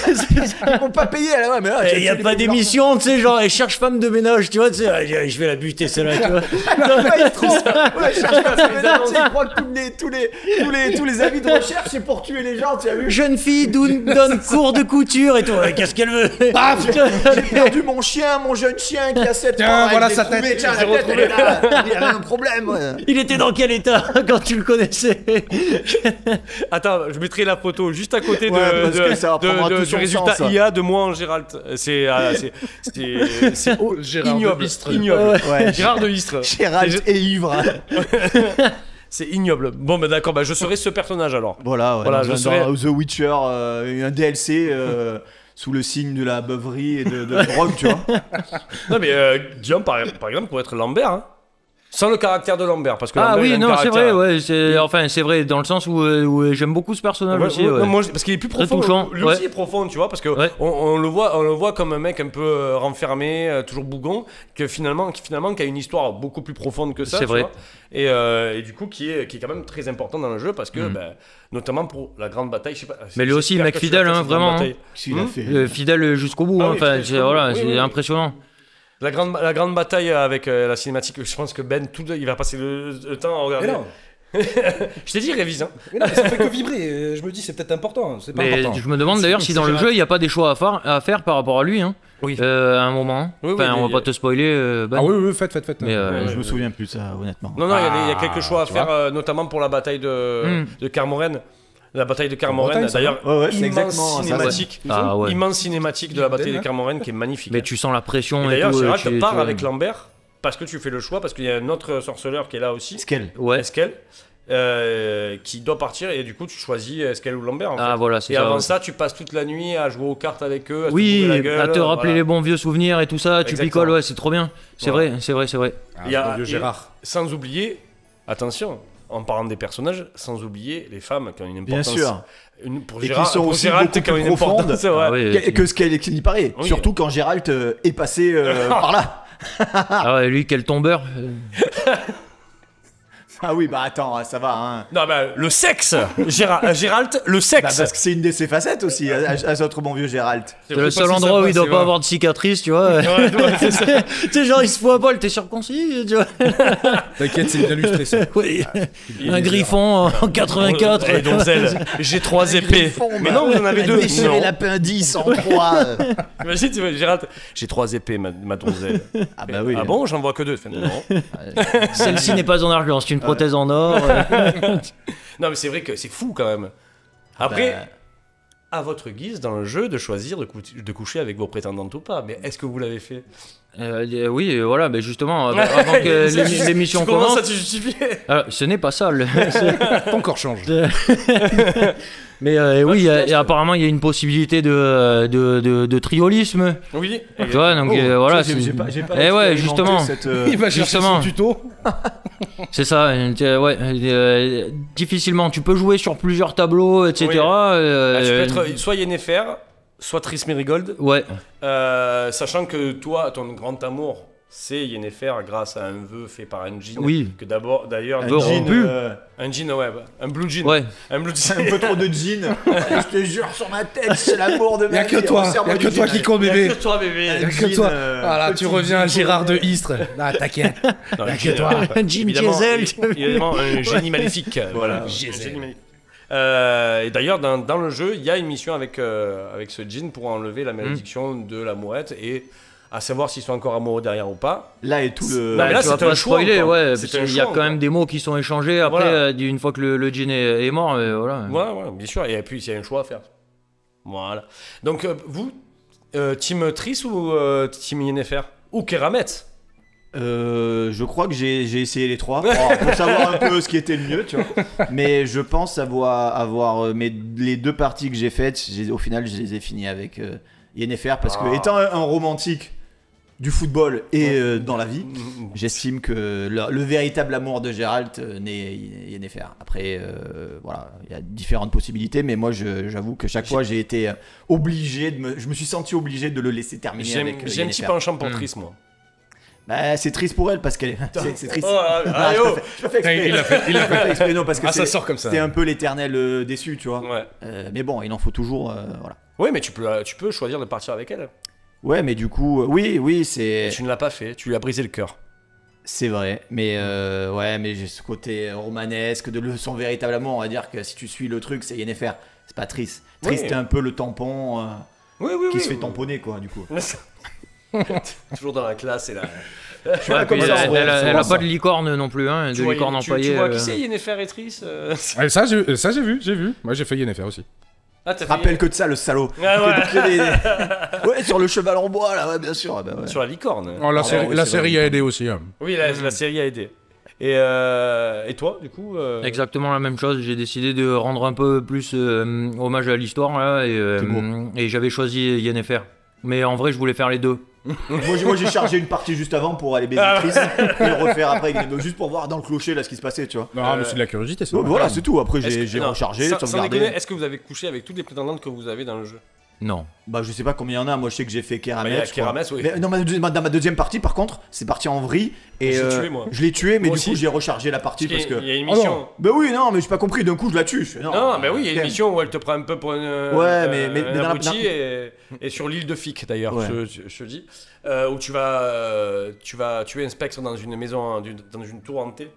Ils m'ont pas payé à la fin, mais là, Il y a pas d'émission, tu sais, genre, elle cherche femme de ménage, tu vois, tu sais, ah, je vais la buter celle-là, tu vois. Ouais, il se trompe. Ouais, je cherche pas ça, mais non, tu sais, il croit que tous les avis de recherche, c'est pour tuer les gens, tu as vu? Jeune fille donne cours de couture et tout. Ouais, qu'est-ce qu'elle veut? J'ai perdu mon chien, mon jeune chien qui a 7 ans. Tiens, avec voilà des sa trouvés. tête, Tiens, j'ai la tête, elle est là. Il y avait un problème, ouais. Il était dans quel état quand tu le connaissais? Attends, je mettrai la photo juste à côté Ouais, parce que ça prendra tout du son résultat sens, ça. IA de moi en Gérald. C'est Gérard de ignoble. Istres. Ignoble. Ouais. Gérard de Istres. Gérald est ivre. C'est ignoble. Bon, bah d'accord, bah je serai ce personnage alors. Voilà, ouais, Voilà, dans, je serais- dans The Witcher, un DLC sous le signe de la beuverie et de drogue, tu vois. Non, mais Guillaume, par exemple, pourrait être Lambert. Hein. Sans le caractère de Lambert. Parce que Ah Lambert, il a oui, un non, c'est caractère- vrai, ouais, enfin, c'est vrai, dans le sens où j'aime beaucoup ce personnage Ouais, aussi, ouais, ouais. non, moi, parce qu'il est plus Très profond. touchant, Lui ouais. aussi est profond, tu vois, parce que Ouais. on le voit comme un mec un peu renfermé, toujours bougon, qui a une histoire beaucoup plus profonde que ça. C'est tu vrai. vois. Et du coup, qui est quand même très important dans le jeu, parce que, ben, notamment pour la grande bataille, je sais pas. Mais lui aussi, j'espère mec que tu fidèle, l'as fait, hein, cette grande vraiment, bataille. Qu'est-ce qu'il a fait Fidèle jusqu'au bout, Ah hein, oui, enfin, fidèle jusqu'au voilà, bout. Oui, c'est oui, oui. impressionnant. La grande bataille avec la cinématique, je pense que Ben, il va passer le temps à regarder. Mais non, Je t'ai dit, révise. Hein. mais non, mais ça fait que vibrer. Je me dis, c'est peut-être important. C'est pas Mais important. je me demande d'ailleurs si dans le jeu il n'y a pas des choix à faire par rapport à lui, hein. Oui. À un moment. Oui, oui, Enfin, on mais- va pas te spoiler, Ben. Ah oui, oui, faites. Mais, Je me souviens plus de ça, honnêtement. Non, il y a quelques choix à tu faire, notamment pour la bataille de Carmoren. La bataille de Carmoren, Bretagne, ça, d'ailleurs, Ouais, c'est immense exactement ça, cinématique. Ah ouais. Immense cinématique de la bataille de Hein. Carmoren qui est magnifique. Mais tu sens la pression Et et, d'ailleurs, tout. Gérald tu- part tu- avec Lambert parce que tu fais le choix, parce qu'il y a un autre sorceleur qui est là aussi, Esquel. Ouais. Eskel, qui doit partir, et du coup tu choisis Eskel ou Lambert. En Ah fait. voilà, c'est Et ça. avant ouais. ça, tu passes toute la nuit à jouer aux cartes avec eux, à se Oui, bourrer la gueule, à te rappeler voilà. les bons vieux souvenirs et tout ça, tu Exactement. picoles, ouais, c'est trop bien. C'est Voilà. vrai, c'est vrai. Ah, Il y a- bon vieux et- Gérard. Sans oublier, attention, en parlant des personnages, sans oublier les femmes qui ont une Bien importance. sûr. Pour Et qui Gérald, sont pour aussi Gérald, beaucoup qui ont plus une importance, profondes. ouais. Ah ouais, Que ce qu'il y paraît. Oui. Surtout quand Gérald est passé par là. Ah ouais, lui, quel tombeur. Ah oui, bah attends, ça va, hein. Non, bah, le sexe Gérald, le Bah, sexe parce que c'est une de ses facettes aussi, à notre bon vieux Gérald. C'est le seul endroit où il doit pas avoir de cicatrice, tu vois. Ouais, ouais, c'est ça. Tu sais, genre, il se fout à poil, t'es circoncis, tu vois. T'inquiète, c'est bien illustré ça. Oui. Un griffon en 84. Et donzelle, j'ai 3 épées. Mais non, vous en avez 2. Déchirer l'appendice en 3. Imagine, tu vois, Gérald, j'ai 3 épées, ma donzelle. Ah bah oui. Ah bon, j'en vois que 2. Non. Celle-ci n'est pas en argent, c'est une prothèse en or. Non, mais c'est vrai que c'est fou quand même. Après, Bah, à votre guise dans le jeu de choisir de coucher avec vos prétendantes ou pas. Mais est-ce que vous l'avez fait? Oui, voilà, mais justement, avant que l'émission Tu commences commence, à te justifier. ce n'est pas ça. Ton corps change. Mais oui, et apparemment, il y a une possibilité de triolisme. Oui. Tu vois, donc voilà. J'ai pas Eh ouais, expérimenté justement. Il va chercher Justement. son tuto. C'est ça, ouais. Difficilement, tu peux jouer sur plusieurs tableaux, etc. Oui. Ah, tu peux être soit Yennefer, soit Triss Merigold. Ouais, Sachant que toi, ton grand amour, c'est Yennefer grâce à un vœu fait par un djinn. Oui. Que d'ailleurs. Un vœu rompu. Un djinn, ouais. Un blue djinn. ouais. Un blue djinn. Un peu trop de jean. Je te jure sur ma tête, c'est l'amour de Y'a ma vie. que toi, y'a que toi qui compte, bébé. toi, bébé. Y'a que toi. Voilà, tu reviens à Gérard de Istres. Ah, t'inquiète. Non, Y'a un que djinn, toi. Un jean Évidemment, diesel. évidemment, un génie maléfique. Voilà. Diesel. Un génie maléfique. Et d'ailleurs, dans le jeu, il y a une mission avec ce djinn pour enlever la malédiction de l'amourette et à savoir s'ils sont encore amoureux derrière ou pas. Là et tout le. Bah, mais là, tu vas c'est un pas choix spoiler, encore. ouais, C'est parce un qu'il y a choix quand même encore. des mots qui sont échangés après, Voilà. une fois que le djinn est mort, voilà. Voilà, bien sûr. Et puis, il y a un choix à faire. Voilà. Donc, vous, team Triss ou team Yennefer ou Keramet? Je crois que j'ai essayé les trois pour savoir un peu ce qui était le mieux, tu vois. Mais je pense avoir les deux parties que j'ai faites, au final, je les ai finies avec Yennefer parce que étant un romantique du football et dans la vie, j'estime que le véritable amour de Gérald n'est Yennefer. Après, voilà, il y a différentes possibilités, mais moi, j'avoue que chaque fois, j'ai été obligé je me suis senti obligé de le laisser terminer J'ai avec un petit Yennefer. penchant pour Triss, moi. Bah, c'est triste pour elle parce qu'elle c'est triste. Oh, allez, Non, oh. je pas fait exprès. Il a fait exprès, non, parce que ça sort comme ça. c'était un peu l'éternel déçu, tu vois. Ouais. Mais bon, il en faut toujours, voilà. Oui, mais tu peux choisir de partir avec elle. Ouais, mais du coup, oui, Et c'est tu ne l'as pas fait, tu lui as brisé le cœur. c'est vrai. Mais ouais, mais j'ai ce côté romanesque de son véritable amour. On va dire que si tu suis le truc, c'est Yennefer. C'est pas triste. Triste, Oui. c'est un peu le tampon Oui, qui se fait tamponner, quoi, du coup. Toujours dans la classe et là. Ouais, comme puis ça, elle, ouais, elle a c'est pas ça. de licorne non plus, hein, de licorne tu empaillée. vois qui c'est Yennefer et Triss Ouais, ça, j'ai vu. Moi, j'ai fait Yennefer aussi. Ah, t'as Rappelle que de ça, le salaud. Ah, ouais. Que ouais, sur le cheval en bois, là, ouais, bien sûr. Ah bah ouais. Sur la licorne. Oh, la Ah, série, ouais, la c'est série vrai. a aidé aussi. Hein. Oui, la série a aidé. Et toi, du coup Exactement la même chose, j'ai décidé de rendre un peu plus hommage à l'histoire là, et j'avais choisi Yennefer. Mais en vrai, je voulais faire les deux. Moi j'ai chargé une partie juste avant pour aller baiser Triss et le refaire après, juste pour voir dans le clocher là ce qui se passait, tu vois. Non, mais c'est de la curiosité, c'est Donc, normal. voilà, c'est tout. Après Est-ce que- j'ai non, rechargé, sans sauvegardé. déconner, est-ce que vous avez couché avec toutes les prétendantes que vous avez dans le jeu? Non. Bah je sais pas combien il y en a, moi je sais que j'ai fait Bah, il y a Keramet. je crois. Keramet, oui. Mais, non, dans ma deuxième partie par contre, c'est parti en vrille et Je l'ai tué, moi. je l'ai tué, mais Moi du coup aussi. j'ai rechargé la partie parce Il y que. a une Oh mission. non, bah oui, non, mais j'ai pas compris, d'un coup je la tue. Je fais, Non, mais oui, il y a une quand mission où elle te prend un peu pour une, Ouais, mais un dans la- abruti et sur l'île de Fic d'ailleurs, Ouais. je te dis, où tu vas tuer un spectre dans une maison, dans une tour hantée.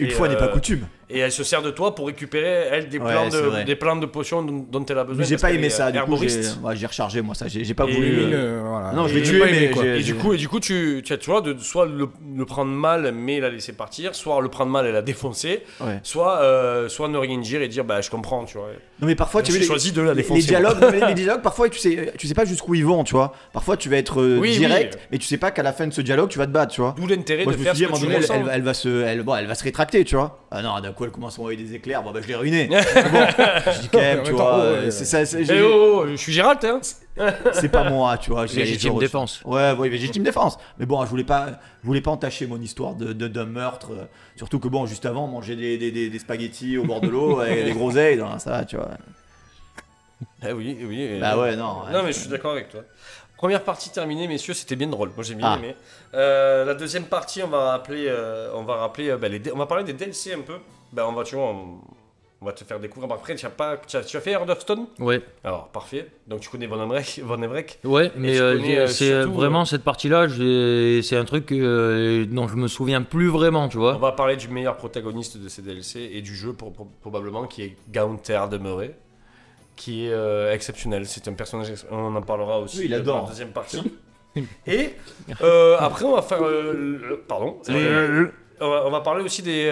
Une Et, fois n'est pas coutume. Et elle se sert de toi pour récupérer, elle, des Ouais, plans, c'est vrai. des plans de potions dont elle a besoin. Mais j'ai parce pas qu'elle aimé est ça, du coup herboriste. j'ai rechargé moi ça, j'ai pas Et- voulu. Voilà. Non, je l'ai J'ai tué, pas aimé, mais quoi. j'ai- Et du coup, tu vois, soit le prendre mal, mais la laisser partir, soit le prendre mal et la défoncer, Ouais. soit ne rien dire et dire, bah, je comprends, tu vois. Non mais parfois tu J'ai veux choisi de la les défoncer. dialogues, non, mais les dialogues parfois tu sais pas jusqu'où ils vont, tu vois. Parfois tu vas être Oui, direct, oui. mais tu sais pas qu'à la fin de ce dialogue tu vas te battre, tu vois. D'où l'intérêt Moi de je me faire suis ce dit à un que moment tu donné ressens. elle va se rétracter, tu vois. Ah non, d'un coup elle commence à envoyer des éclairs, bon bah je l'ai ruiné. Mais bon, je dis quand même, tu Attends, vois, ouais. c'est ça, Eh oh, je suis Gérald, hein. c'est pas moi, tu vois. Légitime j'ai- défense. Ouais, légitime défense. Mais bon, je voulais pas entacher mon histoire d'un meurtre. Surtout que bon, juste avant, manger des spaghettis au bord de l'eau avec des groseilles, non, ça va, tu vois. Eh oui, oui. Bah ouais, non. Non, mais je suis d'accord avec toi. Première partie terminée, messieurs, c'était bien drôle. Moi, j'ai bien Ah. aimé. La deuxième partie, on va rappeler, on va parler des DLC un peu. Bah, on va te faire découvrir. Après, tu as fait Heart of Stone? Ouais. Alors, parfait. Donc, tu connais Von Everec. Ouais, mais tu connais, c'est surtout, vraiment cette partie-là, c'est un truc dont je me souviens plus vraiment, tu On vois. va parler du meilleur protagoniste de ces DLC et du jeu, probablement, qui est Gaunter Demeuré, qui est exceptionnel. C'est un personnage, on en parlera aussi Oui, il adore. dans la deuxième partie. Et après, on va faire. Pardon. On va parler aussi des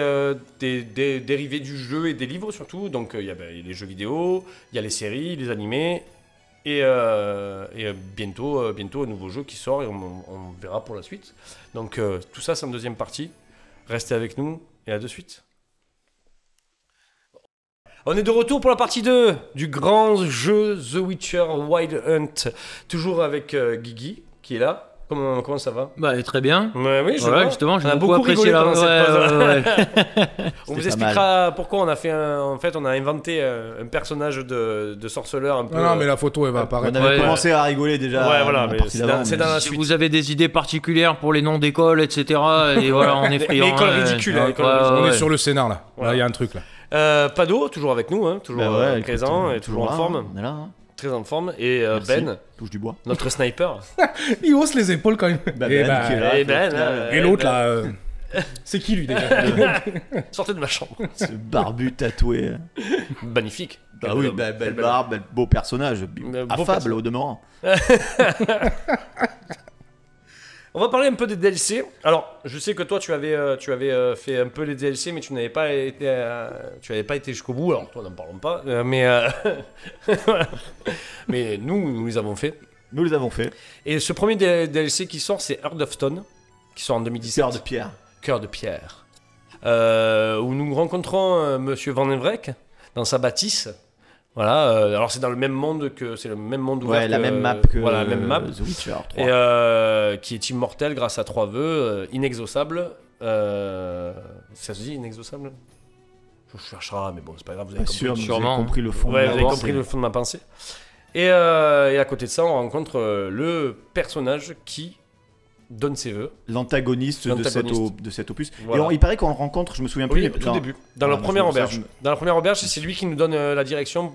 dérivés du jeu et des livres surtout. Donc il y a les jeux vidéo, il y a les séries, les animés bientôt, un nouveau jeu qui sort et on verra pour la suite. Donc tout ça, c'est en deuxième partie. Restez avec nous et à de suite. On est de retour pour la partie 2 du grand jeu The Witcher Wild Hunt. Toujours avec Guigui qui est là. Comment ça va? Bah, très bien. Ouais, oui, Voilà, justement, j'ai on a beaucoup apprécié rigolé pendant cette pause. ouais. On vous expliquera pourquoi on a fait en fait, on a inventé un personnage de sorceleur un peu. Non, mais la photo, elle va apparaître. On avait Ouais, commencé à rigoler déjà. Ouais, voilà, dans la mais partie c'est d'avant, dans la Si suite. vous avez des idées particulières pour les noms d'écoles, etc., et voilà, on est friand. Mais école ridicule, hein, école On ouais. est sur le scénar là. Voilà. Là, il y a un truc là. Pado, toujours avec nous, hein, toujours Bah ouais, présent écoute, et toujours en là, forme. On est là. Hein. Très en forme. Et Merci. Ben, Touche du bois. notre sniper. Il hausse les épaules quand même. Bah, et, Ben, qui est là. et Ben, et l'autre là. C'est qui lui déjà? Sortez de ma chambre. Ce barbu tatoué. Magnifique. Bah Quel oui, homme. belle barbe, beau personnage. Beau Affable personnage. au demeurant. On va parler un peu des DLC. Alors, je sais que toi, tu avais fait un peu les DLC, mais tu n'avais pas été jusqu'au bout. Alors, toi, n'en parlons pas. Voilà. Mais nous les avons fait. Nous les avons fait. Et ce premier DLC qui sort, c'est Heart of Stone, qui sort en 2017. Cœur de pierre. Cœur de pierre. Où nous rencontrons Monsieur Van Evreck dans sa bâtisse. Voilà, alors c'est dans le même monde ouvert. Ouais, la que- même map que voilà, la même map. The Witcher 3. Et qui est immortel grâce à 3 vœux, inexhaussable. Ça se dit inexhaussable? Je chercherai, mais bon, c'est pas grave, vous avez Pas compris. sûr, mais vous sûrement. avez compris le fond. Ouais, de vous avez l'histoire, compris c'est- le fond de ma pensée. Et à côté de ça, on rencontre le personnage qui donne ses vœux. l'antagoniste L'antagoniste. de cet opus. Voilà. Et il paraît qu'on le rencontre, je me souviens plus. Oui, au tout dans- début. Dans Ah, la moi, première ça, auberge. je me- Dans la première auberge, c'est lui qui nous donne la direction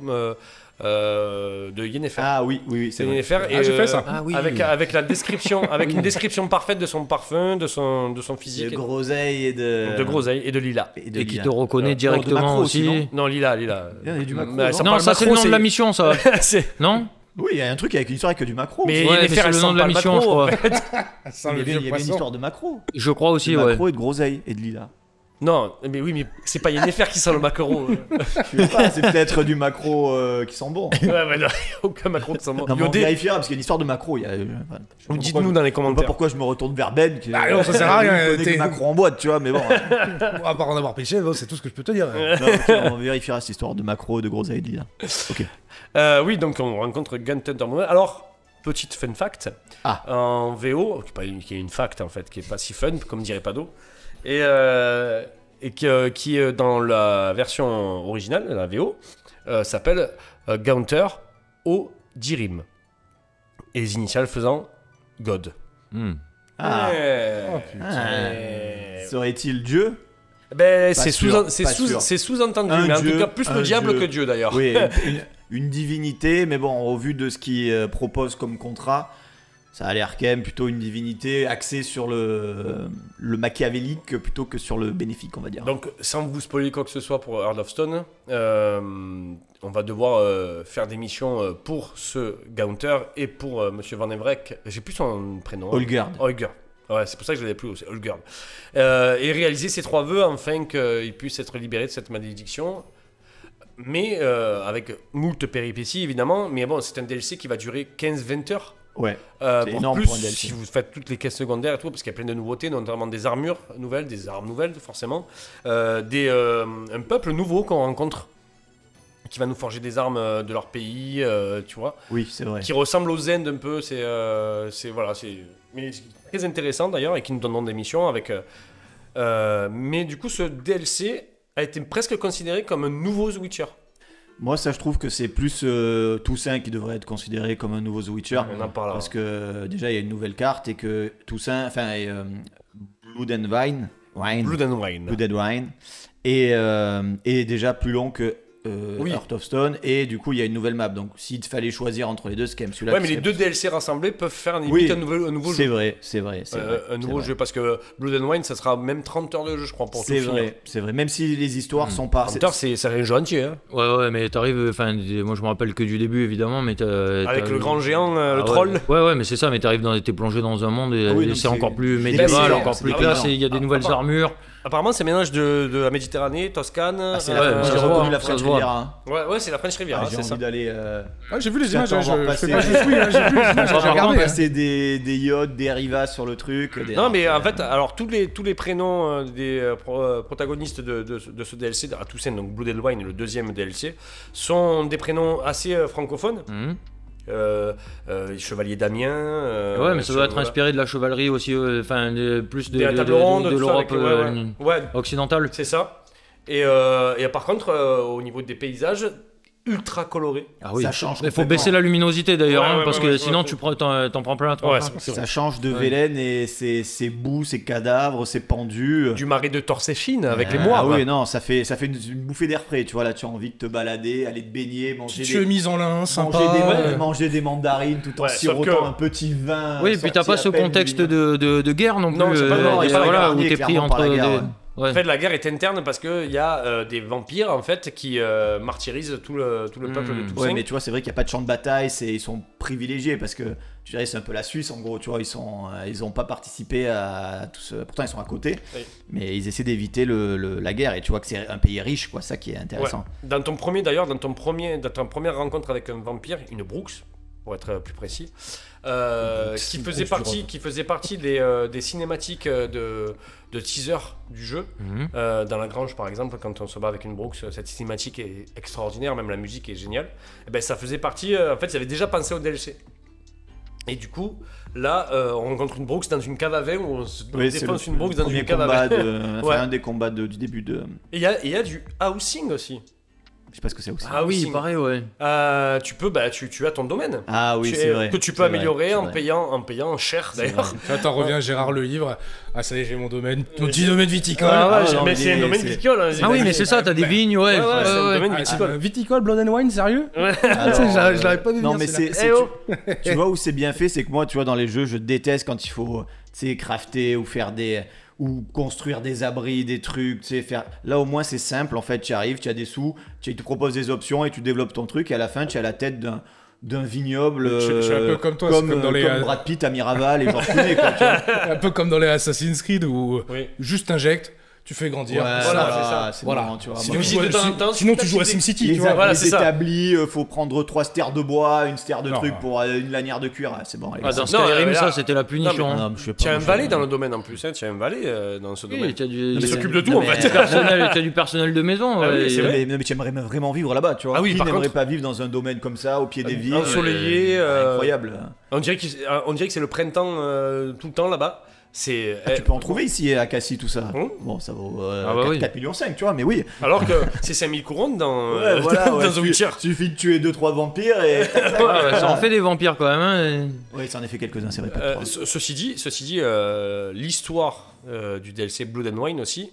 de Yennefer. Ah oui, c'est vrai. Yennefer. Ah, j'ai fait ça. Ah oui. Avec la description, avec une description parfaite de son parfum, de son physique, De groseille et de... de groseille et de Lila. Et de Et qui Lila. te reconnaît de directement macro aussi. aussi, Non, Lila. Il y a du macro, Mais non ça Non, parle ça c'est le macro, nom de la mission, ça. c'est- Non? Oui, il y a un truc avec une histoire avec du macro. Mais aussi. Ouais, mais Yennefer, c'est elle le sent nom de pas la le mission, je macro. crois. Sans il le y avait vieux une poisson. histoire de macro. Je crois aussi, De ouais. macro et de groseille et de Lila. Non, mais oui, mais c'est pas Yennefer qui sent le maquereau. Je sais pas, c'est peut-être du macro qui sent bon. Ouais, mais non, y a aucun macro qui sent bon. Non, mais on Yodé, vérifiera parce qu'il y a une histoire de macro. Il y a, je sais pas dites-nous dans les pourquoi- Je sais pas commentaires. pourquoi je me retourne vers Ben. Qui, Ah non, ça sert à rien, il connaît t'es- que macro en boîte, tu vois, mais bon. Bon, à part en avoir pêché, bon, c'est tout ce que je peux te dire. Non, ok, on vérifiera cette histoire de macro, de groseille et de Lila. Ok. Oui, donc on rencontre Gun Thunder Moon. Alors, petite fun fact. Ah. En VO, qui est une fact en fait, qui est pas si fun, comme dirait Pado. Et qui dans la version originale, la VO, s'appelle Gaunter O'Dirim. Et les initiales faisant God. Hmm. Ah. Oh, Serait-il Dieu? Ben, Pas c'est sûr, c'est sous-entendu, Un mais en dieu, tout cas plus le un diable dieu. que Dieu d'ailleurs. Oui, une divinité, mais bon, au vu de ce qu'il propose comme contrat, ça a l'air quand même plutôt une divinité axée sur le machiavélique plutôt que sur le bénéfique, on va dire. Donc, sans vous spoiler quoi que ce soit pour Heart of Stone, on va devoir faire des missions pour ce Gaunter et pour Monsieur Van Evreck. J'ai plus son prénom. Holgerd. Holger. Ouais, c'est pour ça que je l'avais plus, c'est Holger. Et réaliser ces 3 vœux afin qu'il puisse être libéré de cette malédiction. Mais avec moult péripéties évidemment. Mais bon, c'est un DLC qui va durer 15-20 heures. Ouais. Pour énorme plus, pour un DLC. si vous faites toutes les quêtes secondaires et tout, parce qu'il y a plein de nouveautés, notamment des armures nouvelles, des armes nouvelles forcément, un peuple nouveau qu'on rencontre, qui va nous forger des armes de leur pays, tu vois, Oui, c'est vrai. qui ressemble aux Zend un peu, c'est mais c'est très intéressant d'ailleurs et qui nous donneront des missions avec. Mais du coup, ce DLC a été presque considéré comme un nouveau The Witcher. Moi, ça, je trouve que c'est plus Toussaint qui devrait être considéré comme un nouveau The Witcher. On en parlera. Parce que déjà, il y a une nouvelle carte et que Toussaint, enfin, Blood and Wine, Blood and Wine. Blood and Wine, est déjà plus long que Oui. Heart of Stone. Et du coup, il y a une nouvelle map. Donc, s'il fallait choisir entre les deux, c'est quand même celui-là. Ouais, qui mais les serait- deux DLC rassemblés peuvent faire limite Oui, un nouveau C'est jeu. vrai, c'est vrai. Un nouveau jeu, parce que Blood and Wine, ça sera même 30 heures de jeu, je crois, pour tout C'est finir. vrai, c'est vrai. Même si les histoires sont pas. 30 heures, c'est un jeu entier. Hein. Ouais, mais t'arrives, enfin, moi je me rappelle que du début évidemment, mais Avec le grand géant, le Ah ouais. troll. Ouais, mais c'est ça, mais t'es plongé dans un monde et, Ah oui, et donc c'est c'est encore plus des médiéval, délires, encore c'est plus des classe, délires. et il y a des nouvelles armures, Apparemment, c'est un mélange de la Méditerranée, Toscane. Ah, c'est Ouais, moi, ça j'ai se voit, reconnu la ça French se voit. Riviera. Hein. Ouais, c'est la French Riviera, Ah, j'ai c'est ça. envie d'aller. Ouais, j'ai vu les images, J'attends je voir fais passer. pas je suis, hein, j'ai vu les images, j'ai On va regardé. passer des yachts, des rivas sur le truc. Non, mais en fait, alors tous les prénoms des protagonistes de ce DLC, à Toussaint, donc Blood and Wine, le deuxième DLC, sont des prénoms assez francophones. Mhm. Chevalier Damien. Ouais, mais ça doit être voilà. inspiré de la chevalerie aussi, enfin plus de Des tables rondes, de tout ça, l'Europe avec- ouais, occidentale. c'est ça. Et par contre, au niveau des paysages, ultra colorés. Ah oui. Ça change. Il faut complètement. baisser la luminosité d'ailleurs, Ouais, hein, ouais, parce ouais, que ouais, sinon ouais. tu t'en prends plein la tronche. Ouais, hein. c'est vrai. Ça change de Ouais. Vélène et c'est boue, c'est cadavres, c'est pendu. Du marais de Torséchine avec les Ah moires. oui, non, ça fait une bouffée d'air frais. Tu vois, là, tu as envie de te balader, aller te baigner, manger Petite chemise en lin, sympa. manger des mandarines tout en Ouais, sauf sirotant que- un petit vin. Oui, et puis t'as sorti pas ce à peine contexte du- de guerre non plus. Non, c'est pas- non, il y a pas la voilà, guerre, où t'es pris clairement entre pas la guerre, des. ouais. Ouais. En fait, la guerre est interne parce qu'il y a des vampires en fait qui martyrisent tout le peuple de Toussaint. Ouais, mais tu vois, c'est vrai qu'il n'y a pas de champ de bataille, ils sont privilégiés parce que tu dirais c'est un peu la Suisse en gros, tu vois, ils ont pas participé à tout ce. Pourtant, ils sont à côté, Oui. mais ils essaient d'éviter la guerre et tu vois que c'est un pays riche, quoi, ça qui est intéressant. Ouais. Dans ta première rencontre avec un vampire, une Brooks, pour être plus précis, qui faisait partie des cinématiques de teaser du jeu. Mhm. Dans la grange, par exemple, quand on se bat avec une Brooks, cette cinématique est extraordinaire, même la musique est géniale. Et ben, ça faisait partie. En fait, ils avaient déjà pensé au DLC. Et du coup, là, on rencontre une Brooks dans une cave à vin où on se Oui, c'est défonce le une Brooks dans premier une cave à combat vin. enfin, Ouais. un des combats du début de. Et il y a du housing aussi. Je sais pas ce que c'est aussi. Ah oui, housing. pareil, ouais. Tu as ton domaine. Ah oui, c'est vrai. Que tu peux c'est vrai, améliorer c'est en vrai. payant cher C'est d'ailleurs. vrai. Tu vois, t'en reviens Gérard Le Livre. Ah, ça y est, j'ai mon domaine. Mon petit domaine viticole. Ah ouais, non, mais c'est un domaine viticole. hein, Ah oui, mais j'imagine. c'est ça, t'as des vignes, ouais. Ouais, ouais, c'est un domaine Ah, viticole. viticole, Blood and Wine, sérieux Ouais. Alors, je l'avais pas vu Non, venir, mais celle-là. c'est. Eh oh. Tu vois où c'est bien fait, c'est que moi, tu vois, dans les jeux, je déteste quand il faut, tu sais, crafter ou faire ou construire des abris, des trucs, tu sais, faire. Là, au moins, c'est simple. En fait, tu arrives, tu as des sous, ils te proposent des options et tu développes ton truc. Et à la fin, tu as la tête d'un vignoble. Je suis un peu comme toi, c'est comme, comme dans les- comme Brad Pitt à Miraval et genre Clooney, quoi, tu vois. Un peu comme dans les Assassin's Creed où Oui. juste injecte, tu fais grandir. Ouais, Voilà, voilà, c'est ça. c'est Voilà. marrant, tu vois. Sinon, Moi, tu tu joues de temps en temps, sinon, tu joues à tu SimCity, les tu vois. voilà, c'est ça. établis, faut prendre 3 stères de bois, une stère de Non, truc non. pour une lanière de cuir. Ah, c'est bon, allez. Ah, dans Non, Skyrim, là- ça c'était la punition. Non, Ah, hein. non, mais je sais pas, Tu as un moi, je- valet dans le domaine en plus, hein. Tu as un valet dans ce domaine. Oui, t'as Non, du mais s'occupe c'est- de tout, non, en mais- fait. t'as du personnel de maison. Ah oui, ouais, c'est et- vrai. Mais tu aimerais vraiment vivre là-bas, tu vois. Ah oui, Qui par n'aimerait contre- pas vivre dans un domaine comme ça, au pied des villes Ensoleillé, Incroyable. On dirait que c'est le printemps tout le temps là-bas. C'est Tu peux en trouver ici à Cassis, tout ça. Hum. Bon, ça vaut Ah bah oui. 4 millions 5, tu vois, mais oui. alors que c'est 5000 couronnes dans Ouais, voilà, dans ouais, The Witcher. Suffit de tuer 2-3 vampires et. Ah, ouais, ça en fait des vampires quand même. Hein. Oui, ça en a fait quelques-uns, c'est vrai. Pas de trois. Ceci dit, l'histoire du DLC Blood and Wine aussi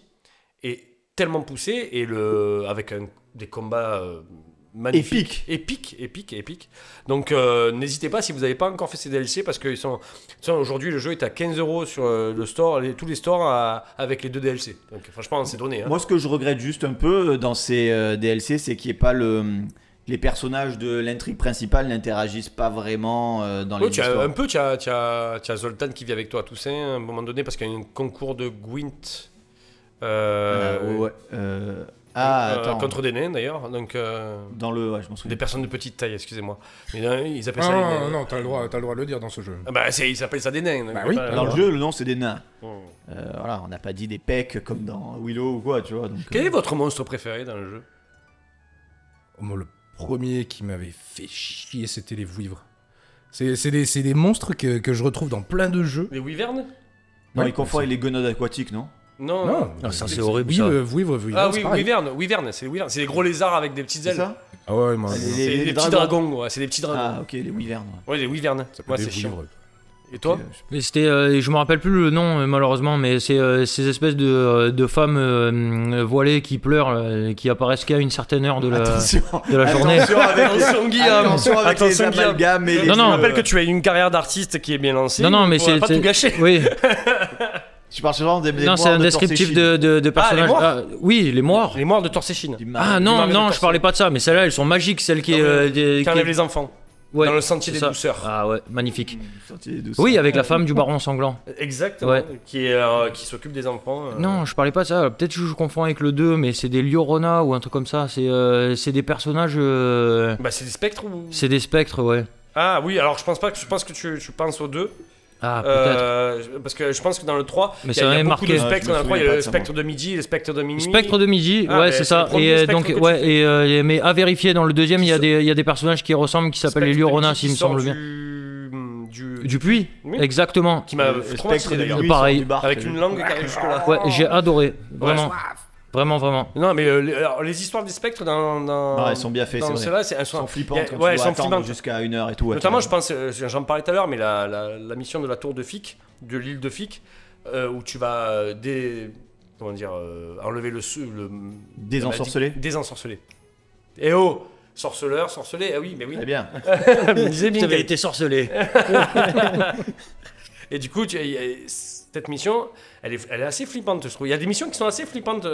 est tellement poussée et avec des combats magnifiques, épiques. Donc n'hésitez pas si vous n'avez pas encore fait ces DLC parce que aujourd'hui le jeu est à 15€ sur le store, tous les stores avec les 2 DLC. Donc franchement c'est donné. Hein. Moi, ce que je regrette juste un peu dans ces DLC, c'est qu'il n'y ait pas les personnages de l'intrigue principale n'interagissent pas vraiment dans les Oui, histoires. tu as Zoltan qui vit avec toi à Toussaint à un moment donné parce qu'il y a un concours de Gwent Ouais. Attends. contre des nains d'ailleurs. Donc Dans le. Ouais, je m'en souviens. des personnes de petite taille, excusez-moi. Mais ils appellent ça Non, des non, nains. non, t'as le droit de le dire dans ce jeu. Ah bah, ils appellent ça des nains. donc Bah oui. pas- Dans le jeu, le nom, c'est des nains. Hmm. Voilà, on n'a pas dit des pecs comme dans Willow ou quoi, tu vois. Donc, Quel est votre monstre préféré dans le jeu? Moi, le premier qui m'avait fait chier, c'était les vouivres. C'est des monstres que je retrouve dans plein de jeux. Les wyverns? Non, Ouais, il confond avec les guenaudes aquatiques, non? Non. Non, Ah, ça, c'est horrible, Oui, ça. vouivre, Ah c'est oui, pareil. wyvern, c'est les wyverns. C'est les gros lézards avec des petites C'est ailes. ça? Ah ouais, moi. Les- C'est les des petits dragons. dragons, ouais, c'est des petits dragons. Ah, ok, les wyverns. Ouais, les wyverns. Ça Ouais, peut c'est des chiant. vouivres. Et toi? Mais c'était, je me rappelle plus le nom malheureusement, mais c'est ces espèces de femmes voilées qui pleurent, qui apparaissent qu'à une certaine heure de la journée. Attention avec Attention, Guillaume. Attention avec les Attention, Guillaume. amalgames et les... Non, non. Je rappelle que tu as une carrière d'artiste qui est bien lancée. Non, non, mais on va c'est pas tout gâcher. Oui, Tu parles souvent des non, c'est un descriptif de personnages. morts Oui, les morts. Les morts de Torséchine. Ah non, marée de non, je Torséchine. parlais pas de ça, mais celles-là, elles sont magiques, celles qui. Qui enlèvent les enfants. Ouais, dans le sentier c'est des ça. douceurs. Ah ouais, magnifique. Sorti des douces. Oui, avec la femme du baron sanglant. Exactement. Ouais. Qui s'occupe des enfants. Non, je parlais pas de ça. Peut-être que je confonds avec le 2, mais c'est des Llorona ou un truc comme ça. C'est des personnages. Bah, c'est des spectres ou. C'est des spectres, ouais. Ah oui, alors je pense que tu penses aux deux. Ah, peut-être. Parce que je pense que dans le 3, Mais il ça y a m'avait beaucoup marqué. de Ah, spectres. je me Dans le 3, il y souviens a pas le de ça, spectre de midi, le spectre de minuit. Spectre de midi, Ah, ouais, mais c'est c'est ça. le premier Et spectre donc, que tu ouais, fais. mais à vérifier, dans le deuxième, il y a des personnages qui ressemblent, qui s'appellent les Spectre de Llorona, midi s'il me qui sort semble bien. Du Du puits, Oui. exactement. Qui m'a Le fait trop spectre attirer de d'ailleurs. nuit Pareil. sort du bar, Avec t'as vu. une langue qui arrive jusque-là. Ouais, j'ai adoré. Vraiment. Vraiment, vraiment. Non, mais alors, les histoires des spectres dans. Non, elles sont bien faites, c'est Dans vrai. celle-là, elles Elles sont flippantes y a- quand ouais, elles tu dois sont attendre flippantes. jusqu'à 1h et tout. ouais, Notamment, tu je pense, j'en parlais tout à l'heure, mais la mission de la tour de Fic, de l'île de Fic, où tu vas enlever le Désensorceler. Désensorceler. Et oh, sorceleur, sorcelé, ah oui, mais oui. Très bien. Je me disais bien T'avais que- été sorcelé. Et du coup, cette mission, elle est assez flippante, je trouve. Il y a des missions qui sont assez flippantes,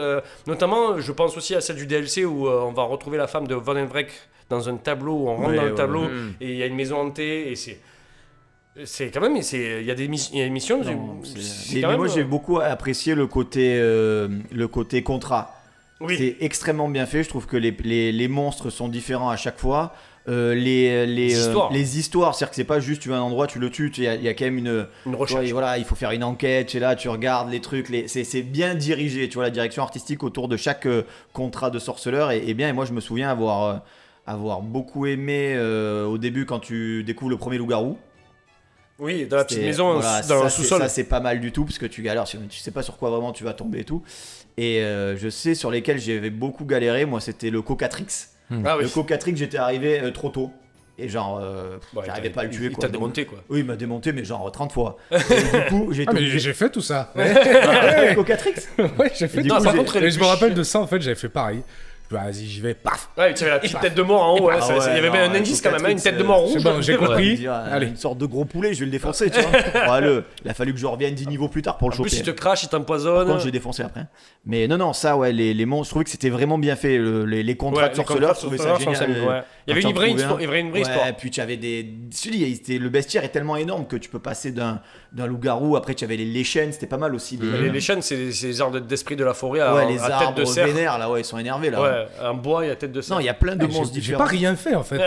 notamment, je pense aussi à celle du DLC où on va retrouver la femme de Von Henvrek dans un tableau, où on rentre Ouais, dans le ouais, tableau, ouais. et il y a une maison hantée, et c'est quand même, il y a des missions, Non, c'est mais quand même, moi j'ai beaucoup apprécié le côté contrat. oui. C'est extrêmement bien fait. Je trouve que les monstres sont différents à chaque fois. Les histoires, c'est-à-dire que c'est pas juste tu vas à un endroit, tu le tues. Il y a quand même une tu vois, recherche. et voilà, il faut faire une enquête. Tu es là, tu regardes les trucs. C'est bien dirigé. Tu vois, la direction artistique autour de chaque contrat de sorceleur est bien. Et moi, je me souviens avoir beaucoup aimé au début quand tu découvres le premier loup-garou. Oui, dans la petite C'était- maison, voilà, dans le ça, sous-sol. Ça, c'est pas mal du tout parce que tu galères, tu sais pas sur quoi vraiment tu vas tomber et tout. Et je sais sur lesquels j'avais beaucoup galéré. Moi, c'était le Cocatrix. Ah oui. Le Cocatrix, j'étais arrivé trop tôt. Et genre, Ouais, j'arrivais pas à le tuer. Il quoi. t'a Donc, démonté, quoi. oui, il m'a démonté, mais genre 30 fois. Et du coup, j'ai Ah, mais obligé- j'ai fait tout ça. Ah, Cocatrix. Ouais, j'ai fait du tout coup, ça. j'ai- contre, Et les je me plus rappelle chiants. de ça, en fait, j'avais fait pareil. Vas-y, j'y vais, paf. Ouais, tu avais la petite tête de mort en haut, ouais, Ah ça, ouais, il y avait non, même un ouais, indice quand même, hein, une Cocatrix, tête de mort rouge. c'est bon, j'ai Ouais. compris. Il me dit, Allez. une sorte de gros poulet, je vais le défoncer, tu vois. Ouais, il a fallu que je revienne 10 niveaux plus tard pour le En plus, choper. il te crache, il Par t'empoisonne. contre, j'ai défoncé après. Mais non, ça, ouais, les monstres, je trouvais que c'était vraiment bien fait. Les contrats Ouais, de les sorceleurs, contrats je trouvais de ça sorceleurs sont génial. simples, ouais. Il y avait Quand une t'en vraie trouvais histoire, il y avait une vraie Ouais, histoire. puis tu avais des. Je te dis, le bestiaire est tellement énorme que tu peux passer d'un loup-garou. Après, tu avais les chênes, c'était pas mal aussi. Les chênes, c'est les arbres d'esprit de la forêt Ouais, à les tête arbres de cerf. vénères, là, ouais, ils sont énervés, là. Ouais, un bois et à tête de cerf. Non, il y a plein de monstres J'ai différents. pas rien fait, en fait.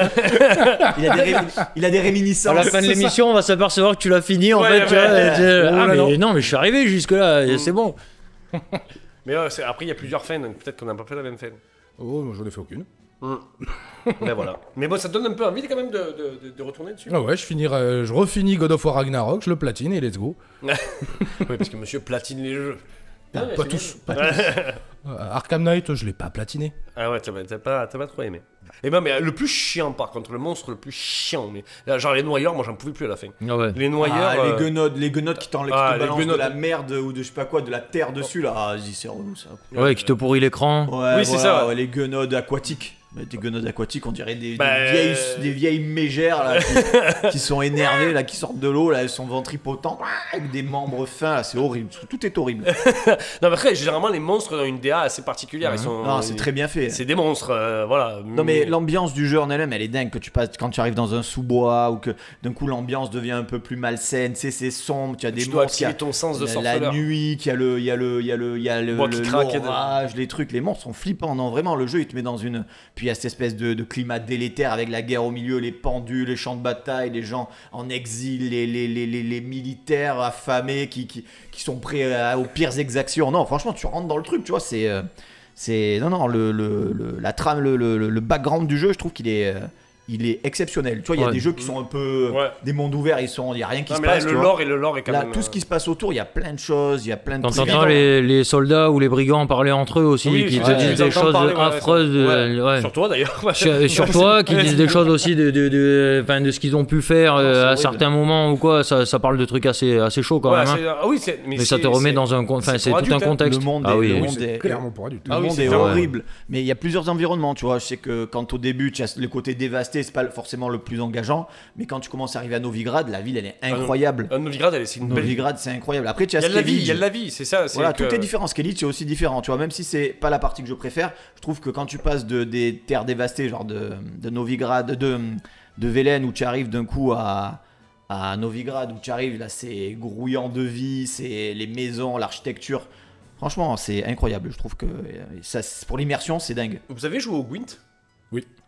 Il a des réminiscences. À la fin de c'est ça. l'émission, on va s'apercevoir que tu l'as fini en Ouais, fait. tu ouais, vois, ouais. et tu- Oh ah, là mais non. non, mais je suis arrivé jusque-là, et c'est bon. Mais après, il y a plusieurs fins, donc peut-être qu'on n'a pas fait la même fin. Oh, moi, j'en ai fait aucune. Mais voilà. Mais bon, ça te donne un peu envie quand même de retourner dessus. Ah ouais, je refinis God of War Ragnarok, je le platine et let's go. Oui, parce que monsieur platine les jeux. Ah, mais pas c'est tous, bien. pas tous. Arkham Knight, je l'ai pas platiné. Ah ouais, t'as pas trop aimé. Et ben, mais le plus chiant, par contre, le monstre le plus chiant, mais là, genre les noyeurs, moi j'en pouvais plus à la fin. Ah ouais. Les noyeurs. Les guenottes qui Ah, te les balancent de guenottes. la merde ou de je sais pas quoi, de la terre dessus, là. Ah, vas-y, c'est relou, ça. Ouais, qui te pourrit l'écran. Ouais, Oui, c'est ça, ouais. les guenaudes aquatiques. Des guenaudes aquatiques, on dirait des Bah, vieilles mégères là, qui sont énervées, là, qui sortent de l'eau, là, elles sont ventripotentes, avec des membres fins, là, c'est horrible. Tout est horrible. Non, mais après, généralement, les monstres ont une DA assez particulière. Ils sont. Non, c'est très bien fait. C'est des monstres, voilà. Non mais l'ambiance du jeu en elle-même elle est dingue que tu passes quand tu arrives dans un sous-bois ou que d'un coup l'ambiance devient un peu plus malsaine, tu sais, c'est sombre, tu as des Tu dois monstres, il y a activer ton sens de la sorceleur. nuit, qu'il y a le Bois qui craque et de- l'orage, les trucs, les monstres sont flippants, non vraiment le jeu il te met dans une, puis il y a cette espèce de climat délétère avec la guerre au milieu, les pendus, les champs de bataille, les gens en exil, les militaires affamés qui sont prêts aux pires exactions. Non franchement tu rentres dans le truc, tu vois, c'est non la trame, le background du jeu, je trouve qu'il est exceptionnel. Tu vois, il y a Ouais. des jeux qui sont un peu Ouais. des mondes ouverts, il y a rien qui Non, se mais là, passe. tu le vois. lore est quand Là, même. tout ce qui se passe autour, il y a plein de choses, il y a plein de Quand trucs. t'entends les soldats ou les brigands parler entre eux aussi, Oui, qui te ouais, disent tu des les entends choses parler, ouais, affreuses. ouais. Sur toi d'ailleurs. Sur toi, qui disent des choses aussi enfin, de ce qu'ils ont pu faire c'est à horrible. certains moments ou quoi. Ça parle de trucs assez chauds quand Ouais, même. hein. ah oui, Mais ça te remet dans un. Enfin, c'est pour tout un adultes, hein. contexte. Le monde Ah est- oui. le Oui, monde c'est est- clairement pour adultes. Le Ah oui, monde c'est est clair, ouais. horrible, mais il y a plusieurs environnements, tu vois. Je sais que quand au début tu as le côté dévasté, c'est pas forcément le plus engageant, mais quand tu commences à arriver à Novigrad, la ville elle est incroyable. Novigrad, c'est une belle. Novigrad c'est incroyable. Après tu as Il y a de la vie, Skellige. il y a de la vie, c'est ça. c'est Voilà, que- tout est différent. Skellige c'est aussi différent, tu vois. Même si c'est pas la partie que je préfère, je trouve que quand tu passes des terres dévastées, genre de Novigrad, de Velen où tu arrives d'un coup à Novigrad, où tu arrives, là c'est grouillant de vie, c'est les maisons, l'architecture. Franchement, c'est incroyable. Je trouve que ça, pour l'immersion, c'est dingue. Vous avez joué au Gwent?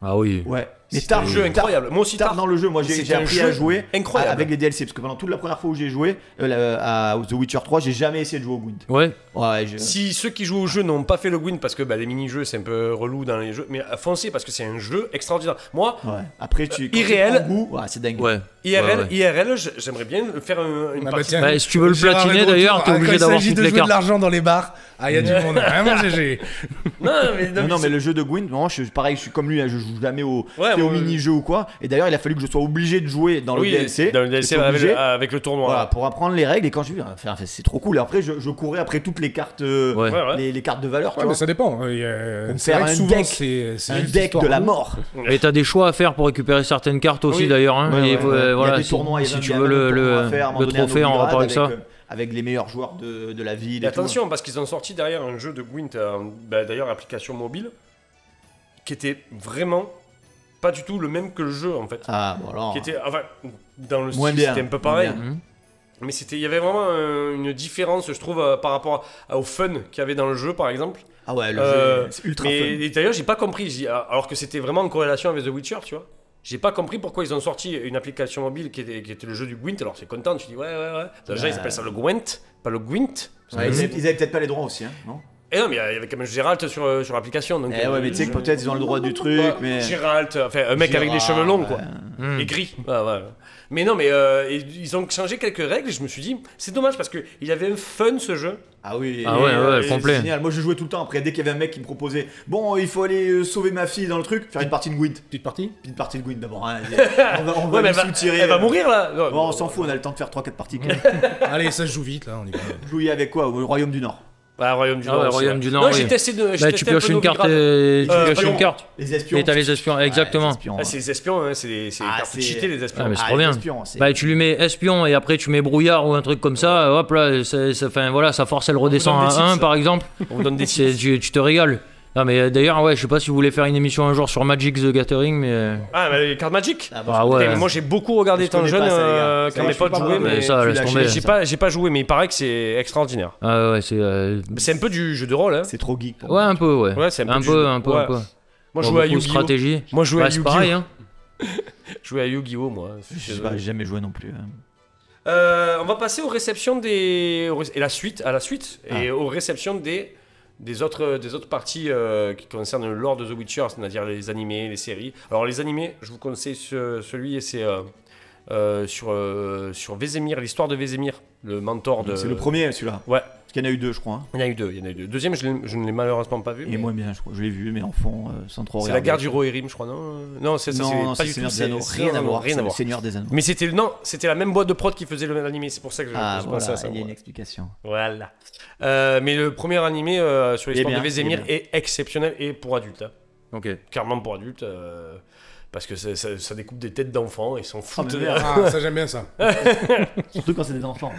Ah oui. Ouais. Mais C'est un jeu incroyable. Moi aussi, tard dans le jeu, moi j'ai C'est un appris jeu à jouer incroyable. avec les DLC parce que pendant toute la première fois où j'ai joué à The Witcher 3, j'ai jamais essayé de jouer au Gwent. Ouais. Ouais, Si ceux qui jouent au jeu n'ont pas fait le Gwent parce que les mini-jeux c'est un peu relou dans les jeux, mais foncez parce que c'est un jeu extraordinaire. Moi, ouais. Après, quand irréel. tu prends goût, ouais, c'est dingue. Ouais. IRL, Ouais. IRL, j'aimerais bien faire une Ah bah partie. tiens. Bah, si tu veux le Gérard platiner est de d'ailleurs, retour. t'es obligé Quand d'avoir il s'agit toutes de les jouer de cartes. l'argent dans les bars, il y a du monde. Vraiment GG. Non, Non, mais le jeu de Gwent, moi, pareil, je suis comme lui, hein, je joue jamais au Ouais, moi, mini-jeu ou quoi. Et d'ailleurs, il a fallu que je sois obligé de jouer dans le DLC. dans le DLC J'étais obligé. avec le tournoi. Voilà, pour apprendre les règles. Et quand j'ai vu, enfin, c'est trop cool. Et après, je courais après toutes les cartes, Ouais. Ouais. les cartes de valeur. Ouais, tu mais vois. ça dépend. On C'est fait vrai que un souvent, deck. c'est Un juste deck histoire de la de- mort. Et t'as des choix à faire pour récupérer certaines cartes aussi Oui. d'ailleurs. Hein. Ouais, Et, ouais, ouais. Il y a voilà, des si, tournois, si il y tu a veux un tournoi à le faire, à un moment donné, trophée en Novigrad rapport avec ça. avec les meilleurs joueurs de la ville. Et Et tout. attention, parce qu'ils ont sorti derrière un jeu de Gwent, d'ailleurs application mobile, qui était vraiment pas du tout le même que le jeu en fait. Ah, bon, alors. Qui était, enfin, dans le Moins style, bien, c'était un peu moins pareil. bien. Mhm. Mais il y avait vraiment une différence, je trouve, par rapport au fun qu'il y avait dans le jeu, par exemple. Ah ouais, le Euh, jeu, c'est ultra fun. Et d'ailleurs, j'ai pas compris, alors que c'était vraiment en corrélation avec The Witcher, tu vois. J'ai pas compris pourquoi ils ont sorti une application mobile qui était le jeu du Gwent. Alors c'est content, tu dis ouais. Déjà, ils appellent ça le Gwent, pas le Gwent. Ouais, ils avaient peut-être pas les droits aussi, hein, non? Et non, mais il y avait quand même Gérald sur l'application. Donc, Eh ouais, mais tu sais que peut-être ils ont le droit du truc, Ouais, mais. Gérald, enfin un mec avec des Gérard, cheveux longs, quoi. ouais. Mhm. Et gris. Ouais. Mais non, mais ils ont changé quelques règles et je me suis dit, c'est dommage parce qu'il y avait un fun ce jeu. Ah oui, Ah ouais, c'est complet. génial. Moi je jouais tout le temps. Après, dès qu'il y avait un mec qui me proposait, bon, il faut aller sauver ma fille dans le truc, faire une partie de Gwent. Petite partie. Une partie de Gwent d'abord. Hein. On va Ouais, mais lui soutirer. elle va mourir là. Non, Bon, on s'en fout, on a le temps de faire 3-4 parties. Allez, ça se joue vite là, on y va. Jouer avec quoi? Au Royaume du Nord. Bah, Royaume du Ah Nord. ouais, aussi, Royaume ouais. du Nord, Non, oui. j'ai testé de. Bah, tu pioches une carte et tu pioches espions. une carte. Les espions. Et t'as les espions, exactement. Ouais, les espions. Ah, c'est les espions, hein, c'est des Ah, cartes c'est- cheatées, les espions. Ah, mais c'est Ah, trop les bien. espions, c'est- Bah, tu lui mets espion et après tu mets brouillard ou un truc comme ça, hop là, enfin, voilà, sa force elle redescend donne des à 1 tips. par exemple. On vous donne des C'est- tips. tu te régales. Non mais d'ailleurs ouais, je sais pas si vous voulez faire une émission un jour sur Magic the Gathering mais Ah, mais les cartes Magic. Ah, Ah je ouais. connais. Moi j'ai beaucoup regardé Je étant connais jeune pas ça, les gars. quand Ça, mes je suis potes pas jouaient, bon, mais ça, tu laisse l'as tomber. acheté, j'ai pas joué, mais il paraît que c'est extraordinaire. ah ouais, C'est un peu du jeu de rôle, hein. C'est trop geek. pour ouais moi. un peu ouais. Ouais, c'est un peu un du peu jeu. un peu Ouais. un peu. Moi je Bon, jouais à beaucoup de Yu-Gi-Oh. stratégie. Moi je jouais à Ouais, c'est Yu-Gi-Oh. pareil hein. Je jouais à Yu-Gi-Oh moi. Je sais pas, j'ai jamais joué non plus. hein. On va passer aux réceptions et à la suite Ah. et aux réceptions des autres parties qui concernent le lore de The Witcher, c'est-à-dire les animés, les séries. Alors les animés, je vous conseille celui et c'est sur Vézémir, l'histoire de Vézémir, le mentor de. C'est le premier celui-là. Ouais, Parce qu'il y en a eu deux, je crois. hein. il y en a eu deux. Deuxième, je ne l'ai malheureusement pas vu. Et mais moins bien, je crois. Je l'ai vu, mais en fond, sans trop c'est regarder. la guerre du Rohirrim, je crois, non? Non, c'est ça, Non, c'est pas c'est du tout. Seigneur des Anneaux. c'est- Rien à non, voir. rien C'est à le voir. Seigneur des Anneaux. Mais c'était la même boîte de prod qui faisait l'animé, c'est pour ça que je Ah, pensais voilà, à ça. il y a ouais. une explication. Voilà. Mais le premier animé sur l'histoire bien, de Vézémir il est est exceptionnel et pour adultes. Hein. OK. Clairement pour adultes. Parce que ça découpe des têtes d'enfants et ils s'en foutent. mais merde. Ah, ça j'aime bien ça. Surtout quand c'est des enfants.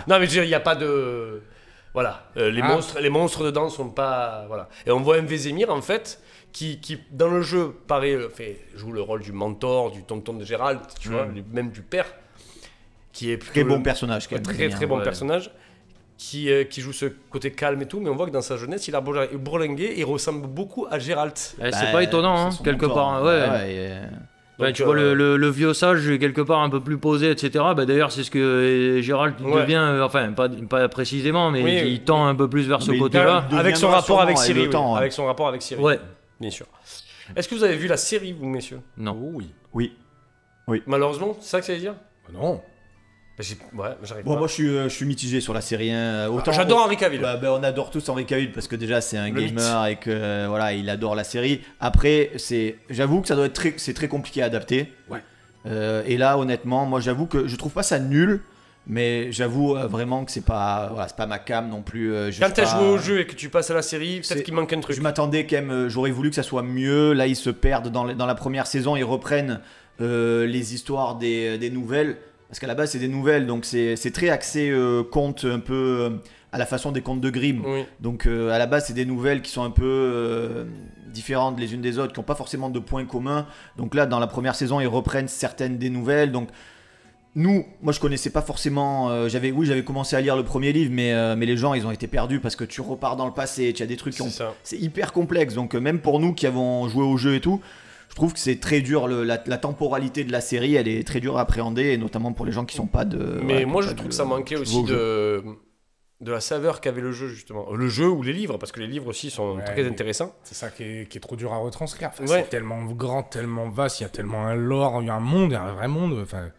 Non, mais je veux dire, il n'y a pas de. Voilà. Les monstres dedans sont pas. Voilà. Et on voit un Vézémir en fait. Qui dans le jeu joue le rôle du mentor, du tonton de Gérald, tu vois, même du père, qui est plutôt Très bon personnage, quand même. très bon ouais. personnage, qui joue ce côté calme et tout, mais on voit que dans sa jeunesse, il a bourlingué, il ressemble beaucoup à Gérald. Eh, c'est pas étonnant hein, c'est son quelque mentor. part. Ouais. Ouais, Donc, Tu vois le vieux sage quelque part un peu plus posé etc. Bah, d'ailleurs c'est ce que Gérald Ouais. devient enfin pas précisément mais Oui, il tend un peu plus vers ce Mais il côté-là. devient- avec son deviendra rapport avec sûrement Ciri, avec le temps, oui. hein. Avec son rapport avec Ciri, Ouais. bien sûr. Est-ce que vous avez vu la série, vous, messieurs? Non. Oh oui. Oui. Malheureusement, c'est ça que ça veut dire? Bah non. J'arrive Bon, pas. moi je suis mitigé sur la série. hein. Autant, J'adore Henry Cavill. on adore tous Henry Cavill parce que déjà c'est un Le gamer et que voilà il adore la série. Après j'avoue que ça doit être c'est très compliqué à adapter. Ouais. Et là honnêtement moi j'avoue que je trouve pas ça nul, mais j'avoue vraiment que c'est pas ma cam non plus. Quand t'as joué au jeu et que tu passes à la série, peut-être C'est- qu'il manque un truc. Je m'attendais quand même, j'aurais voulu que ça soit mieux. Là, ils se perdent dans la première saison, ils reprennent les histoires des nouvelles. Parce qu'à la base, c'est des nouvelles, donc c'est très axé conte un peu à la façon des contes de Grimm. Oui. Donc à la base, c'est des nouvelles qui sont un peu différentes les unes des autres, qui n'ont pas forcément de points communs. Donc là, dans la première saison, ils reprennent certaines des nouvelles. Donc moi je connaissais pas forcément. J'avais commencé à lire le premier livre, mais les gens ils ont été perdus parce que tu repars dans le passé, tu as des trucs c'est hyper complexe. Donc même pour nous qui avons joué au jeu et tout, je trouve que c'est très dur. La temporalité de la série, elle est très dure à appréhender, et notamment pour les gens qui sont pas de. Mais moi je trouve que ça manquait aussi de la saveur qu'avait le jeu, justement. Le jeu ou les livres, parce que les livres aussi sont très intéressants. C'est ça qui est trop dur à retranscrire. Enfin, Ouais. C'est tellement grand, tellement vaste, il y a tellement un lore, il y a un monde, il y a un vrai monde. Enfin,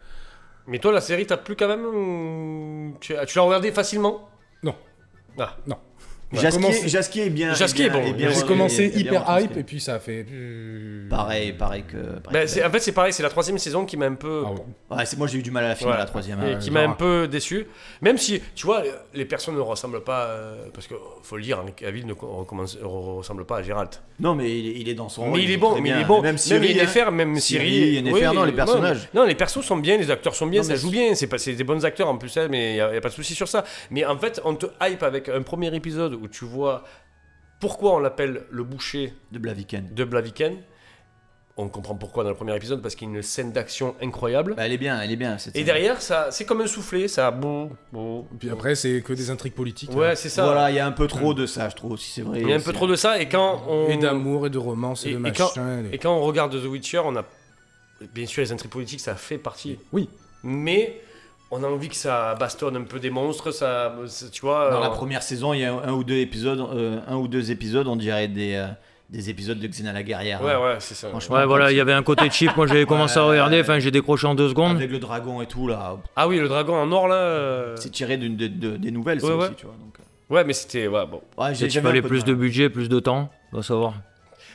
Mais toi, la série, t'as plu quand même tu l'as regardé facilement? Non. Ah. non. Jasquier est bien. Jasquier est bon. J'ai commencé est bien hyper retranscrit. hype et puis ça a fait. Pareil que. Ben, en fait, c'est pareil, c'est la 3e saison qui m'a un peu. Ah bon. Ouais, moi j'ai eu du mal à la finir, Ouais. la 3e. Et hein. qui m'a un peu déçu. Même si, tu vois, les personnes ne ressemblent pas. Parce qu'il faut le dire, Henry Cavill ne ressemble pas à Geralt. Non, mais il est dans son rôle. Mais il est bon, très mais bien. il est bon. Même Même Ciri, Yennefer, même Ciri. Yennefer, non, les personnages. Non, les persos sont bien, les acteurs sont bien, Non, ça mais joue bien. C'est des bons acteurs en plus, hein, mais il n'y a pas de souci sur ça. Mais en fait, on te hype avec un premier épisode où tu vois pourquoi on l'appelle le boucher de Blaviken. de Blaviken. On comprend pourquoi dans le premier épisode, parce qu'il y a une scène d'action incroyable. Bah, elle est bien. Et derrière, ça, c'est comme un soufflé, ça. Bon. Puis après, c'est que des intrigues politiques. Ouais, hein. c'est ça. Voilà, il y a un peu trop de ça, je trouve aussi, c'est vrai. Il y a un peu trop de ça, et quand on. Et d'amour, et de romance, et de machin. Et quand on regarde The Witcher, on a. Bien sûr, les intrigues politiques, ça fait partie. Oui. Mais on a envie que ça bastonne un peu des monstres, tu vois. Dans la première saison, il y a un ou deux épisodes, on dirait des épisodes de Xena la guerrière. Ouais, c'est ça. Franchement, Ouais, voilà, il y avait un côté cheap. Moi, j'avais commencé à regarder. Enfin, j'ai décroché en 2 secondes. Avec le dragon et tout, là. Ah oui, le dragon en or, là. C'est tiré des nouvelles, ça Ouais, aussi, ouais. tu vois. Donc, Ouais, mais c'était. Ouais, bon. ouais, Il j'avais un fallait peu plus de mal. budget, plus de temps. On va savoir.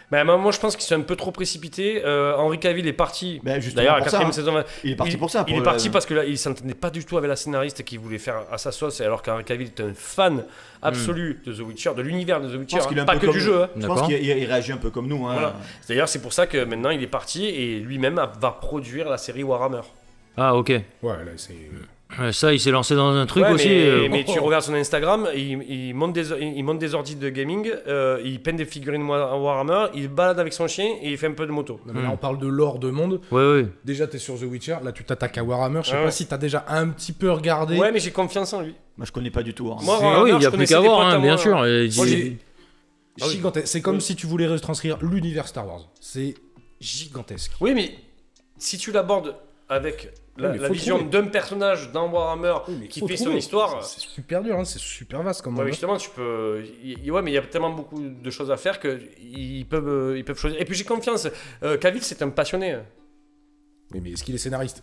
Bah, moi, je pense qu'ils sont un peu trop précipités. Henry Cavill est parti. Bah, justement D'ailleurs, la pour ça, 4e hein. saison. Il est parti pour ça. Il est parti parce que là, il s'entendait pas du tout avec la scénariste qui voulait faire à sa sauce, alors qu'Henry Cavill est un fan absolu de The Witcher, de l'univers de The Witcher, qu'il est un pas peu que comme- du jeu. Hein. Je pense D'accord. qu'il réagit un peu comme nous. Hein. Voilà. D'ailleurs, c'est pour ça que maintenant il est parti et lui-même va produire la série Warhammer. Ah, ok. Ouais, là, c'est. Ça, il s'est lancé dans un truc Ouais, aussi. mais tu regardes son Instagram, il monte des ordis de gaming, il peint des figurines en Warhammer, il balade avec son chien et il fait un peu de moto. Non, mais là, on parle de lore de monde. Ouais. Déjà, t'es sur The Witcher. Là, tu t'attaques à Warhammer. Je sais Ouais. pas si t'as déjà un petit peu regardé. Ouais, mais j'ai confiance en lui. Moi, je connais pas du tout. Hein. Moi, C'est- Warhammer, Ah oui, il y je a plus connaissais qu'à des voir, potes à hein, bien moi. sûr. Et Moi, il- j'ai- Ah oui. Gigantesque. C'est comme si tu voulais retranscrire l'univers Star Wars. C'est gigantesque. Oui, mais si tu l'abordes avec la mais faut vision trouver. d'un personnage dans Warhammer Oui, mais qui faut fait son trouver. histoire. C'est super dur, hein, c'est super vaste comme Ouais, mais monde. justement, tu peux. Ouais, mais il y a tellement beaucoup de choses à faire que ils peuvent choisir. Et puis j'ai confiance. Cavill, c'est un passionné. Mais est-ce qu'il est scénariste?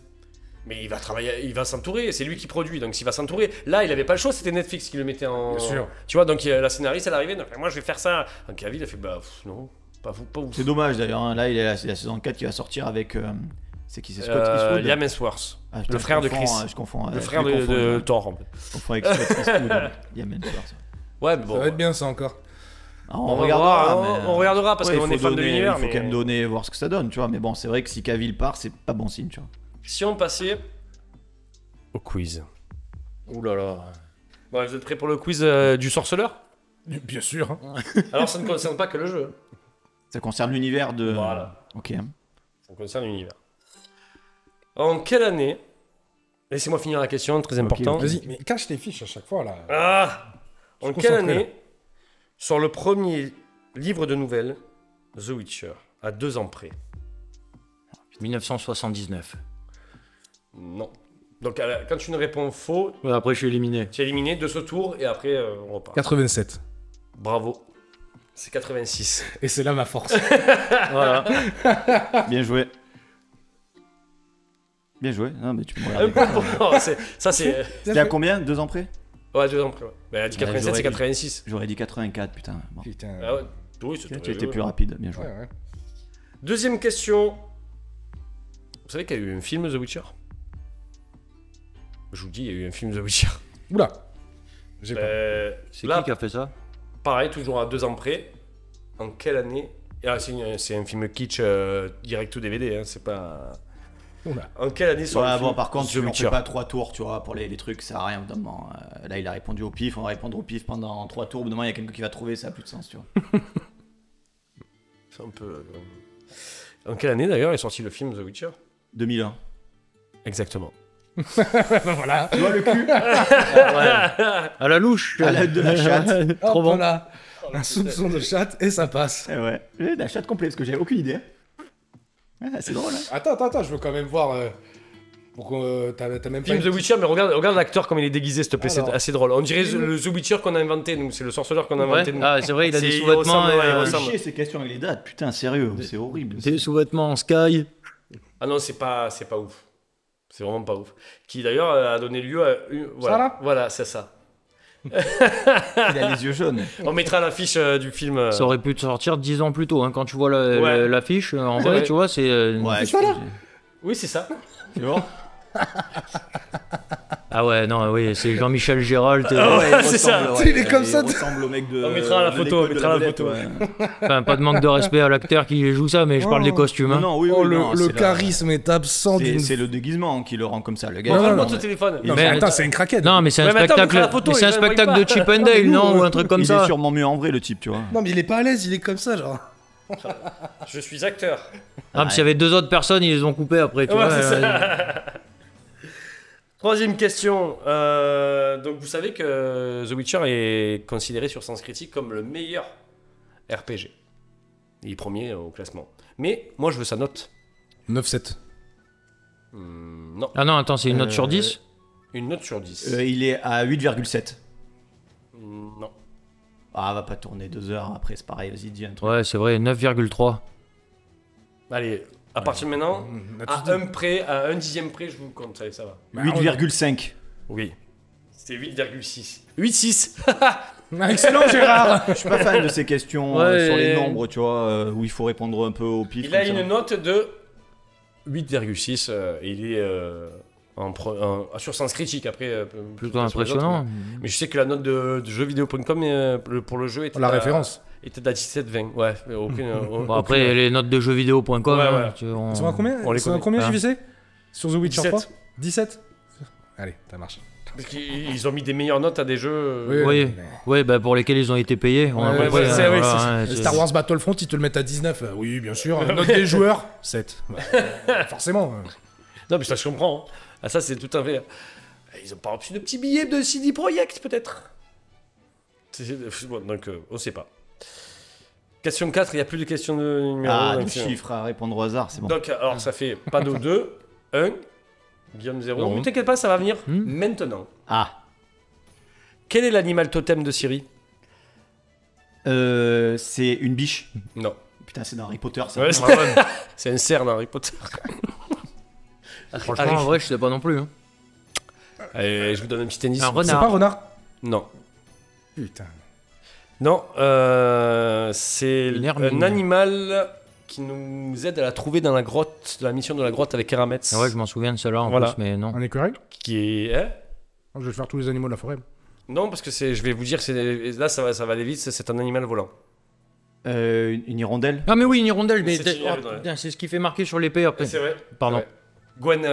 Mais il va travailler, il va s'entourer. C'est lui qui produit, donc s'il va s'entourer. Là, il avait pas le choix. C'était Netflix qui le mettait en. Bien sûr. Tu vois, donc la scénariste, elle arrivait. Donc, moi, je vais faire ça. Donc Cavill a fait bah non, pas vous, pas vous. C'est dommage d'ailleurs. Hein. Là, il est la saison 4 qui va sortir avec. C'est qui? C'est Scott Eastwood. Liam Hemsworth, Ah, putain, le frère de je confonds, Chris. Je confonds. le frère de Thor. En fait. Je confonds avec Scott Eastwood. Liam Hemsworth. Ouais, mais Ça bon. va être bien ça encore. Ah, On regardera, regardera, mais- on regardera parce Ouais, qu'on il est faut fan de donner- l'univers. Il faut mais- quand même donner, voir ce que ça donne, tu vois. Mais bon, c'est vrai que si Cavill part, c'est pas bon signe, tu vois. Si on passait au quiz. Ouh là là. Bon, vous êtes prêts pour le quiz du sorceleur? Bien sûr. hein. Alors ça ne concerne pas que le jeu. Ça concerne l'univers de. Voilà. Ok. Ça concerne l'univers. En quelle année? Laissez-moi finir la question, très important. Vas-y, mais cache tes fiches à chaque fois là. Ah! Je En suis quelle concentré, année sort le premier livre de nouvelles, The Witcher, à 2 ans près? 1979. Non. Donc quand tu ne réponds faux, Ouais, après, je suis éliminé. tu es éliminé de ce tour et après on repart. 87. Bravo. C'est 86. Et c'est là ma force. Voilà. Bien joué. Bien joué. Non, mais tu peux me Un regarder. peu pour- non, ça c'est. C'était à combien? 2 ans près? Ouais, 2 ans près. Ouais. Mais elle a dit 87, j'aurais c'est dit. 86. J'aurais dit 84, putain. Bon. Putain. Ah ouais. Oui, c'est Tu très étais bien. plus rapide. Bien joué. Ouais, ouais. Deuxième question. Vous savez qu'il y a eu un film The Witcher? Je vous dis, il y a eu un film The Witcher. Oula. J'ai pas. C'est Là, qui a fait ça? pareil, toujours à 2 ans près. En quelle année? Ah, c'est un film kitsch direct to DVD, hein, c'est pas. Oula. En quelle année sort Ouais, le film bon, par contre, The tu ne Witcher fais pas 3 tours, tu vois, pour les trucs, ça sert à rien, évidemment. Là, il a répondu au pif, on va répondre au pif pendant 3 tours, évidemment, il y a quelqu'un qui va trouver, ça a plus de sens, tu vois. C'est un peu. En quelle année d'ailleurs est sorti le film The Witcher? 2001. Exactement. Voilà. Tu vois le cul À la louche. À l'aide de la chatte. Trop Hop, bon. Voilà. Un soupçon de chatte et ça passe. Eh ouais, j'ai la chatte complète parce que j'avais aucune idée. Ah, c'est drôle, hein. Attends, je veux quand même voir. Pourquoi t'as même pas. Film The Witcher, mais regarde l'acteur comme il est déguisé, s'il te plaît, c'est Alors. assez drôle. On dirait le The Witcher qu'on a inventé, nous, c'est le sorceleur qu'on a Ouais. inventé. Nous. Ah, c'est vrai, il a des C'est- il sous-vêtements. ressemble, ouais, il Faut ressemble. chier ces questions avec les dates, putain, sérieux, c'est horrible. Des sous-vêtements en sky. Ah non, c'est pas ouf. C'est vraiment pas ouf. Qui d'ailleurs a donné lieu à une. Voilà, Ça, là voilà, c'est ça. Il a les yeux jaunes. On mettra l'affiche du film. Ça aurait pu te sortir 10 ans plus tôt. Hein. Quand tu vois Ouais. l'affiche, en C'est vrai, vrai. tu vois, c'est. Ouais, ça, là Oui, c'est ça. tu vois. Ah ouais, non, oui, c'est Jean-Michel Gérald. Ah ouais, il c'est ça. ressemble, Tu sais, il est comme il ça, ressemble au mec de. On mettra la de photo, l'école de la vedette, photo. ouais. Enfin, pas de manque de respect à l'acteur qui joue ça, mais je parle Oh. des costumes. Non, Hein. non, oui, Oh, oui, le, non, le c'est la- charisme est absent d'une. C'est le déguisement qui le rend comme ça, le gars. Bon, il- regarde-moi non, ton téléphone. Non, Mais- mais attends, c'est une craquette. Non, mais c'est un Ouais, mais attends, spectacle. montre la photo, Mais c'est un les gens, ils spectacle voient de pas. Chip and Dale, non, ou un truc comme il ça. est sûrement mieux en vrai, le type, tu vois. Non, mais il est pas à l'aise, il est comme ça, genre. Je suis acteur. Ah, mais s'il y avait 2 autres personnes, ils les ont coupés après, tu Ouais, vois. c'est ça. Troisième question. Donc vous savez que The Witcher est considéré sur Sens Critique comme le meilleur RPG. Il est premier au classement. Mais moi je veux sa note. 9-7. Non. Ah non, attends, c'est une note sur 10. Une note sur 10. Il est à 8,7. Non. Ah, va pas tourner 2 heures après, c'est pareil, vas-y, dis un truc. Ouais, c'est vrai, 9,3. Allez, à partir de maintenant, On a à tous dit. à un dixième près, je vous compte, ça va. Bah, 8,5. Oui. C'était 8,6. 8,6. Ah, excellent, Gérard. Je suis pas fan de ces questions Ouais. sur les nombres, tu vois, où il faut répondre un peu au pif. Il a comme ça. une note de 8,6. Et il est sur Sens Critique après. Plutôt sur les autres, impressionnant. mais je sais que la note de jeuxvideo.com pour le jeu était La à- référence. était à 17,20. Ouais, aucune. Bon, après, les notes de jeuxvideo.com. Ouais, hein, ouais. Ils sont à combien On les Ils sont à connaît. combien, Hein. JVC Sur The Witcher 17. 3 17. Allez, ça marche. Parce qu'ils ont mis des meilleures notes à des jeux. Oui, mais- oui, bah pour lesquels ils ont été payés. On a Ouais, compris, ouais, hein, c'est- oui, voilà, c'est- hein, Star Wars Battlefront, ils te le mettent à 19. Oui, bien sûr. Note des joueurs 7. Forcément. Non, mais ça, je comprends. Hein. Ah, ça, c'est tout à fait. Ils ont pas reçu de petits billets de CD Projekt, peut-être. Bon, donc, on sait pas. Question 4, il n'y a plus de questions de numéro. Ah, donc de c'est- chiffres à répondre au hasard, c'est bon. Donc, alors, ça fait Pano 2, 1, Guillaume 0. Non. Ne t'inquiète pas, ça va venir Hmm. maintenant. Ah, Quel est l'animal totem de Siri? c'est une biche. Non. Putain, c'est dans Harry Potter, ça. Ouais, c'est un cerf dans Harry Potter. Franchement, Harry- en vrai, je sais pas non plus. Hein. Allez, je vous donne un petit indice. Un C'est renard. pas renard Non. Putain. Non, c'est Une hermine. un animal qui nous aide à la trouver dans la grotte, la mission de la grotte avec Erametz. Ah ouais, je m'en souviens de celle-là en Voilà. plus, mais non. Un écureuil Qui est. Hein Je vais faire tous les animaux de la forêt. Non, parce que je vais vous dire, là ça va aller vite, c'est un animal volant. Une hirondelle. Ah, mais oui, une hirondelle, mais C'est une hirondelle, oh, ouais. putain, c'est ce qui fait marquer sur l'épée après. C'est vrai. Pardon. Ouais.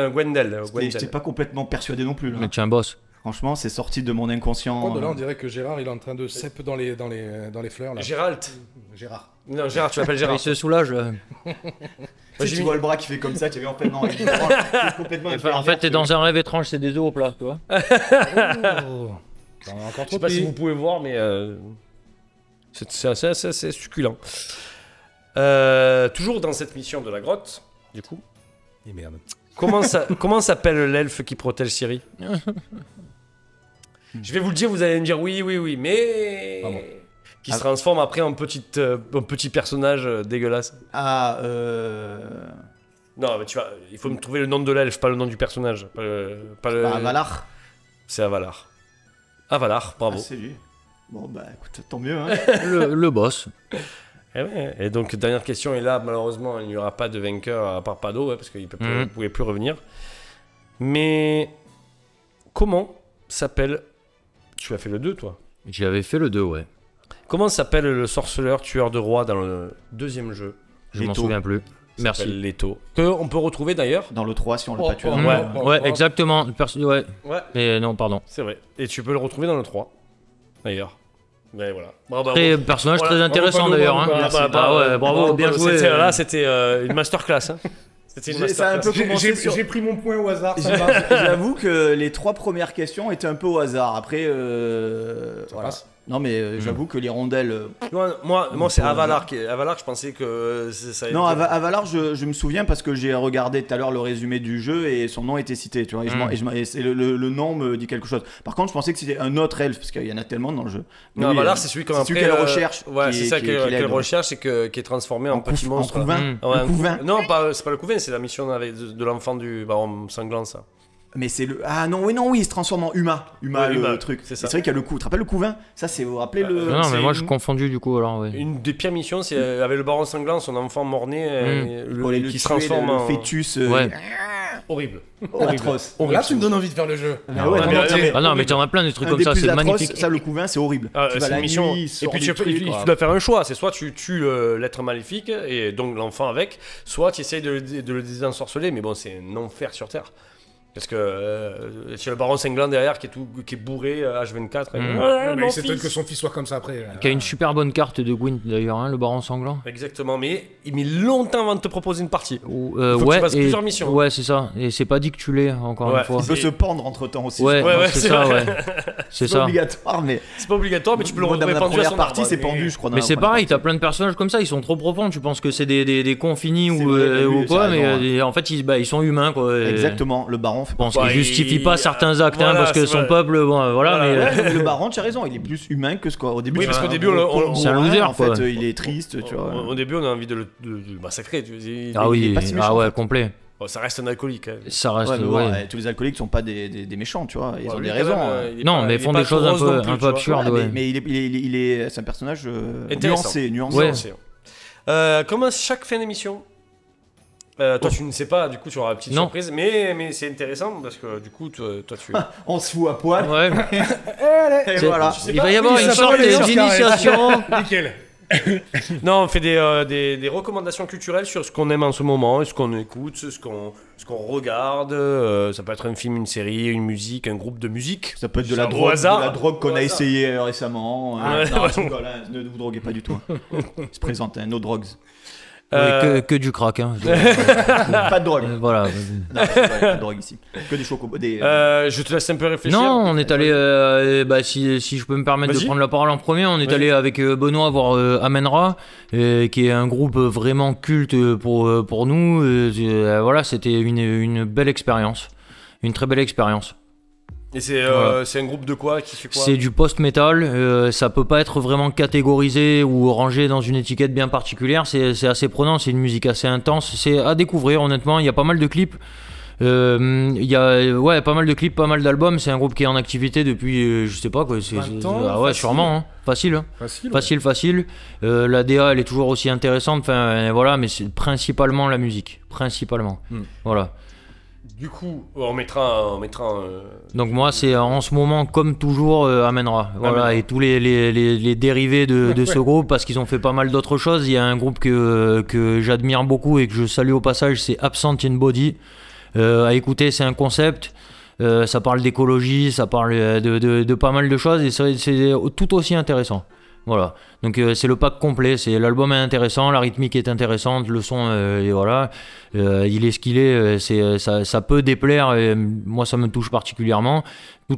Gwendel. J'étais pas complètement persuadé non plus. Là. Mais tu es un boss. Franchement, c'est sorti de mon inconscient. Oh, de là, on dirait que Gérard, il est en train de cep dans les fleurs. Là. Gérald. Gérard. Non, Gérard, tu l'appelles Il Gérard. se soulage. Tu sais, tu vois le bras qui fait comme ça, tu as vu en fait, non, il est complètement Enfin, en fait, t'es dans un rêve étrange, c'est des œufs au plat, tu vois. Oh. T'en as encore Je trop sais pas si petit. vous pouvez voir, mais c'est assez succulent. Toujours dans cette mission de la grotte, du coup. Et merde. Comment s'appelle l'elfe qui protège Siri? Je vais vous le dire, vous allez me dire oui, mais... Ah bon. Qui se transforme après en petit personnage dégueulasse. Ah, Non, mais il faut me trouver le nom de l'elfe, pas le nom du personnage. Pas le... Valar. C'est Avalar. Avalar, bravo. Ah, c'est lui. Bon, bah écoute, tant mieux. Hein. Le boss. Et donc, dernière question, et là, malheureusement, il n'y aura pas de vainqueur à part Pado, parce qu'il ne pouvait plus revenir. Mais comment s'appelle... Tu as fait le 2, toi. J'avais fait le 2, ouais. Comment s'appelle le sorceleur tueur de rois dans le deuxième jeu? Je m'en Leto. souviens plus. Il Merci. s'appelle Leto. On peut retrouver d'ailleurs. Dans le 3, si on l'a Oh, pas tué. oh, dans le Ouais. trois. Ouais, exactement. Ouais. Ouais. Mais non, pardon. C'est vrai. Et tu peux le retrouver dans le 3. D'ailleurs. Mais voilà. Bravo. Personnage Voilà. très intéressant Bravo, d'ailleurs. bravo, Hein. bravo. Ah ouais, bravo, bien joué. Là, c'était une masterclass. Hein. C'était une Ça a un masterclass. peu commencé sur... J'ai pris mon point au hasard, ça marche. J'avoue que les 3 premières questions étaient un peu au hasard. Après, voilà. passe. Non, mais j'avoue que les rondelles. Moi, c'est Avalar. Avalar, je pensais que ça. Non, Avalar, je me souviens parce que j'ai regardé tout à l'heure le résumé du jeu et son nom était cité, tu vois. Et c'est le nom me dit quelque chose. Par contre, je pensais que c'était un autre elfe parce qu'il y en a tellement dans le jeu. Non, Oui, Avalar, c'est celui qu'on c'est celui qu'elle recherche. Ouais, c'est ça qu'elle aide, ouais. recherche et qui est transformé en petit monstre. En couvain. Ouais, Le couvain. Non, c'est pas le couvain, c'est la mission de l'enfant du baron sanglant, ça. Mais c'est le. Ah non, oui, il se transforme en Uma. Uma, Ouais, le Uma, truc. c'est C'est ça. vrai qu'il y a le coup. Tu te rappelles le couvain? Ça, c'est. Vous vous rappelez le. Non, c'est mais moi une- je suis confondu du coup alors. Ouais. Une des pires missions, c'est avec le baron sanglant, son enfant mort-né, Pour aller le qui se tuer, transforme le en. fœtus. Ouais. Horrible. Atroce. Là, tu me donnes envie de faire le jeu. Ah ouais, Ah, non, mais- non, mais- Ah non, mais t'en as plein des trucs un comme des ça, plus c'est atroces, magnifique. Ça, le couvain, c'est horrible. Ah, Tu vas c'est la une mission. nuit, il Et sort puis des tu trucs, dois faire un choix. C'est soit tu tues l'être maléfique et donc l'enfant avec, soit tu essayes de le désensorceler. Mais bon, c'est un enfer sur Terre. Parce que c'est le baron cinglant derrière qui est bourré H24. Mais c'est peut-être que son fils soit comme ça après. Qui a une super bonne carte de Gwyn d'ailleurs, hein, le baron sanglant. Exactement, mais il met longtemps avant de te proposer une partie. Ou, Faut que ouais, tu fasses et- plusieurs missions. Ouais, c'est ça. Et c'est pas dit que tu l'aies, encore Ouais. une fois. Il peut se pendre entre temps aussi. Ouais, Ouais, c'est c'est ça, vrai. ouais. C'est C'est pas ça. obligatoire, mais. C'est pas obligatoire, mais tu peux le Moi, dans retrouver la pendu à première son partie, arbre, c'est mais- pendu, je crois. dans Mais la c'est première pareil, partie. t'as plein de personnages comme ça, ils sont trop profonds, tu penses que c'est des cons finis C'est ou, vrai, ou oui, quoi, t'as mais raison, en fait ils sont humains quoi. Et Exactement, le baron fait Je pense Bah, qu'ils justifient il- pas certains actes hein, voilà, parce que c'est son vrai. peuple, bon voilà, Voilà. mais Ouais, mais le baron, tu as raison, il est plus humain que ce quoi. Au début, Oui, tu parce vois, qu'au début, c'est un loser, en fait, quoi. il est triste, tu vois. Au début, on a envie de le massacrer. ah oui, il est pas si méchant, ah en ouais, fait. complet. Bon, ça reste un alcoolique. Hein. Ça reste Ouais, mais bon, ouais. tous les alcooliques sont pas des méchants, tu vois. Ils Ouais, ont lui, des quand raisons. même, hein. il est Non, pas- mais il est font pas des choses rose non plus, un tu peu vois. absurdes. Ouais, Ouais. mais c'est un personnage Intéressant. nuancé. Ouais. Comme à chaque fin d'émission, toi tu ne sais pas, du coup tu auras une petite Non. surprise, mais c'est intéressant parce que du coup toi tu On se fout à poil. Ouais. Et C'est- voilà. Il va y avoir Oui, une ça sorte peut aller sur d'initiation. Nickel. non, on fait des recommandations culturelles sur ce qu'on aime en ce moment, ce qu'on écoute, ce qu'on regarde. Ça peut être un film, une série, une musique, un groupe de musique. Ça peut être de Genre la au drogue, hasard. qu'on Au a hasard. essayé récemment. Ouais, Non, ouais. je rigole, hein, ne vous droguez pas du tout. Il se présente, no drugs. Ouais, que du crack. Hein. Pas de drogue. Voilà. Non, pas de drogue ici. Que des chocobos. je te laisse un peu réfléchir. Non, on est allé, si je peux me permettre de Vas-y. prendre la parole en premier, on est Vas-y. allé avec Benoît voir Amenra, qui est un groupe vraiment culte pour nous. Voilà, c'était une belle expérience, une très belle expérience. Et c'est Voilà. c'est un groupe de quoi qui fait quoi? C'est du post-metal, ça peut pas être vraiment catégorisé ou rangé dans une étiquette bien particulière, c'est assez prenant, c'est une musique assez intense, c'est à découvrir honnêtement, il y a pas mal de clips. Il y a pas mal de clips, pas mal d'albums. C'est un groupe qui est en activité depuis, je sais pas quoi. 20 ans, ah ouais, facile. sûrement. Hein. Facile. Hein. Facile. Facile. La DA, elle est toujours aussi intéressante. Enfin, voilà, mais c'est principalement la musique. Principalement. Voilà. Du coup, on mettra Donc moi, c'est en ce moment, comme toujours, Amenra. Voilà, Amenra. et tous les dérivés de ce groupe, parce qu'ils ont fait pas mal d'autres choses. Il y a un groupe que j'admire beaucoup et que je salue au passage, c'est Absent in Body. À écouter, c'est un concept. Ça parle d'écologie, ça parle de pas mal de choses et c'est tout aussi intéressant. Voilà. Donc c'est le pack complet. C'est l'album est intéressant, la rythmique est intéressante, le son et voilà. Il est ce qu'il est. Ça peut déplaire. Et moi, ça me touche particulièrement. Tout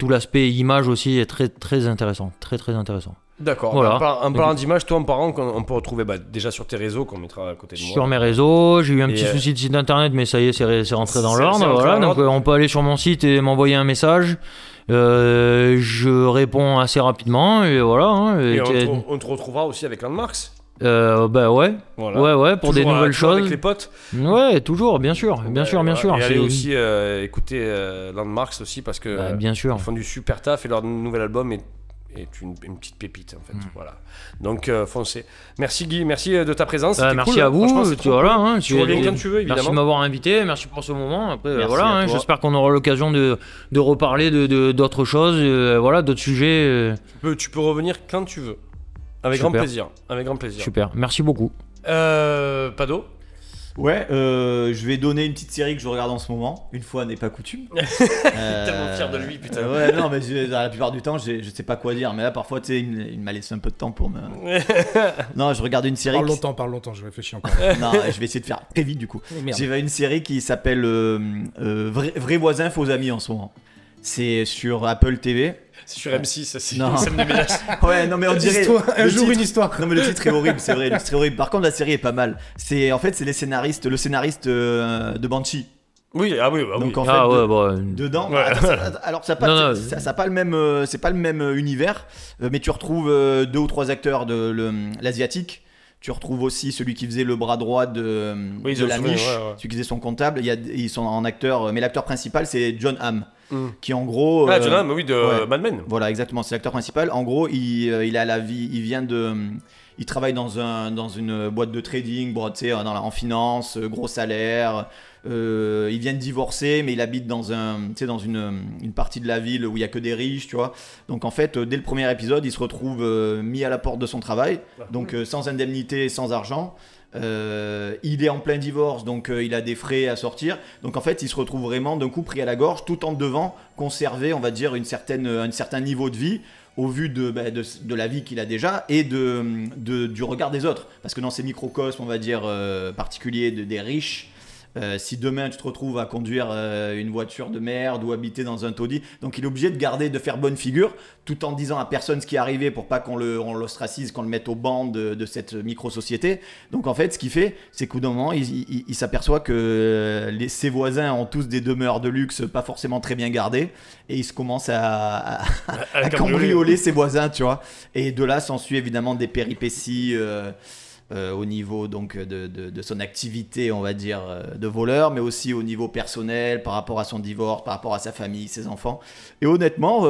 l'aspect image aussi est très très intéressant, très très intéressant. D'accord. Voilà. En parlant d'image, toi en parlant, on peut retrouver déjà sur tes réseaux qu'on mettra à côté de moi. Sur mes réseaux, j'ai eu un Et petit souci de site internet, mais ça y est, c'est rentré dans c'est l'ordre. rentré Voilà, dans donc l'ordre. on peut aller sur mon site et m'envoyer un message. Je réponds assez rapidement et voilà. Hein, Et et on te retrouvera aussi avec Landmarks. bah ouais, Voilà. ouais, pour des Toujours nouvelles toujours choses. Avec les potes. Ouais, toujours, bien sûr, bien sûr. Et allez C'est- aussi écouter Landmarks aussi parce que Bah, bien sûr. ils font du super taf et leur nouvel album est une petite pépite en fait. Voilà. Donc foncez. Merci Guy, merci de ta présence. C'était Merci cool. à Franchement, vous. c'est trop Voilà, cool. hein, Tu reviens quand tu veux évidemment. Merci de m'avoir invité, merci pour ce moment. Après, Merci voilà, à hein, toi. j'espère qu'on aura l'occasion de reparler d'autres choses, voilà, d'autres sujets. Tu peux revenir quand tu veux. Avec Super. grand plaisir. Avec grand plaisir. Super, merci beaucoup. Pado. Ouais, je vais donner une petite série que je regarde en ce moment. Une fois n'est pas coutume. Tellement fier de lui, putain. Ouais, non, mais la plupart du temps, je sais pas quoi dire. Mais là, parfois, tu sais, il m'a laissé un peu de temps pour me. Non, je regarde une série. Parle longtemps, je réfléchis encore. Non, je vais essayer de faire très vite du coup. Merde. J'ai une série qui s'appelle Vrais voisins, faux amis en ce moment. C'est sur Apple TV. C'est sur M6, ça, c'est Non. une scène de ménage. Ouais, non, mais on dirait. Un jour, une histoire. Non, mais le titre est horrible, c'est vrai. Le titre est horrible. Par contre, la série est pas mal. En fait, c'est le scénariste de Banshee. Oui, ah oui, bah oui. Donc en fait, Ah ouais, bon. dedans. Ouais. Alors ça Non, non. ça a pas le même, c'est pas le même univers, mais tu retrouves 2 ou 3 acteurs de l'asiatique. Tu retrouves aussi celui qui faisait le bras droit de la niche, celui qui faisait son comptable. Ils sont en acteur, mais l'acteur principal c'est John Hamm, qui en gros. Ah, John Hamm, oui, de ouais. Mad Men. Voilà, exactement, c'est l'acteur principal. En gros, il a la vie, il travaille dans une boîte de trading, bon, tu sais, en finance, gros salaire. Il vient de divorcer, mais il habite dans une partie de la ville où il y a que des riches, tu vois. Donc en fait, dès le premier épisode, il se retrouve mis à la porte de son travail, donc sans indemnité, sans argent. Il est en plein divorce, donc il a des frais à sortir. Donc en fait, il se retrouve vraiment d'un coup pris à la gorge, tout en devant conserver, on va dire, un certain niveau de vie au vu de la vie qu'il a déjà et du regard des autres. Parce que dans ces microcosmes, on va dire, particuliers des riches, si demain tu te retrouves à conduire une voiture de merde ou habiter dans un taudis, donc il est obligé de faire bonne figure tout en disant à personne ce qui est arrivé pour pas qu'on l'ostracise, qu'on le mette au banc de cette micro-société. Donc en fait, ce qu'il fait, c'est qu'au bout d'un moment, il s'aperçoit que ses voisins ont tous des demeures de luxe pas forcément très bien gardées et il se commence à cambrioler ses voisins, tu vois. Et de là s'ensuit évidemment des péripéties au niveau donc de son activité, on va dire, de voleur, mais aussi au niveau personnel, par rapport à son divorce, par rapport à sa famille, ses enfants. Et honnêtement,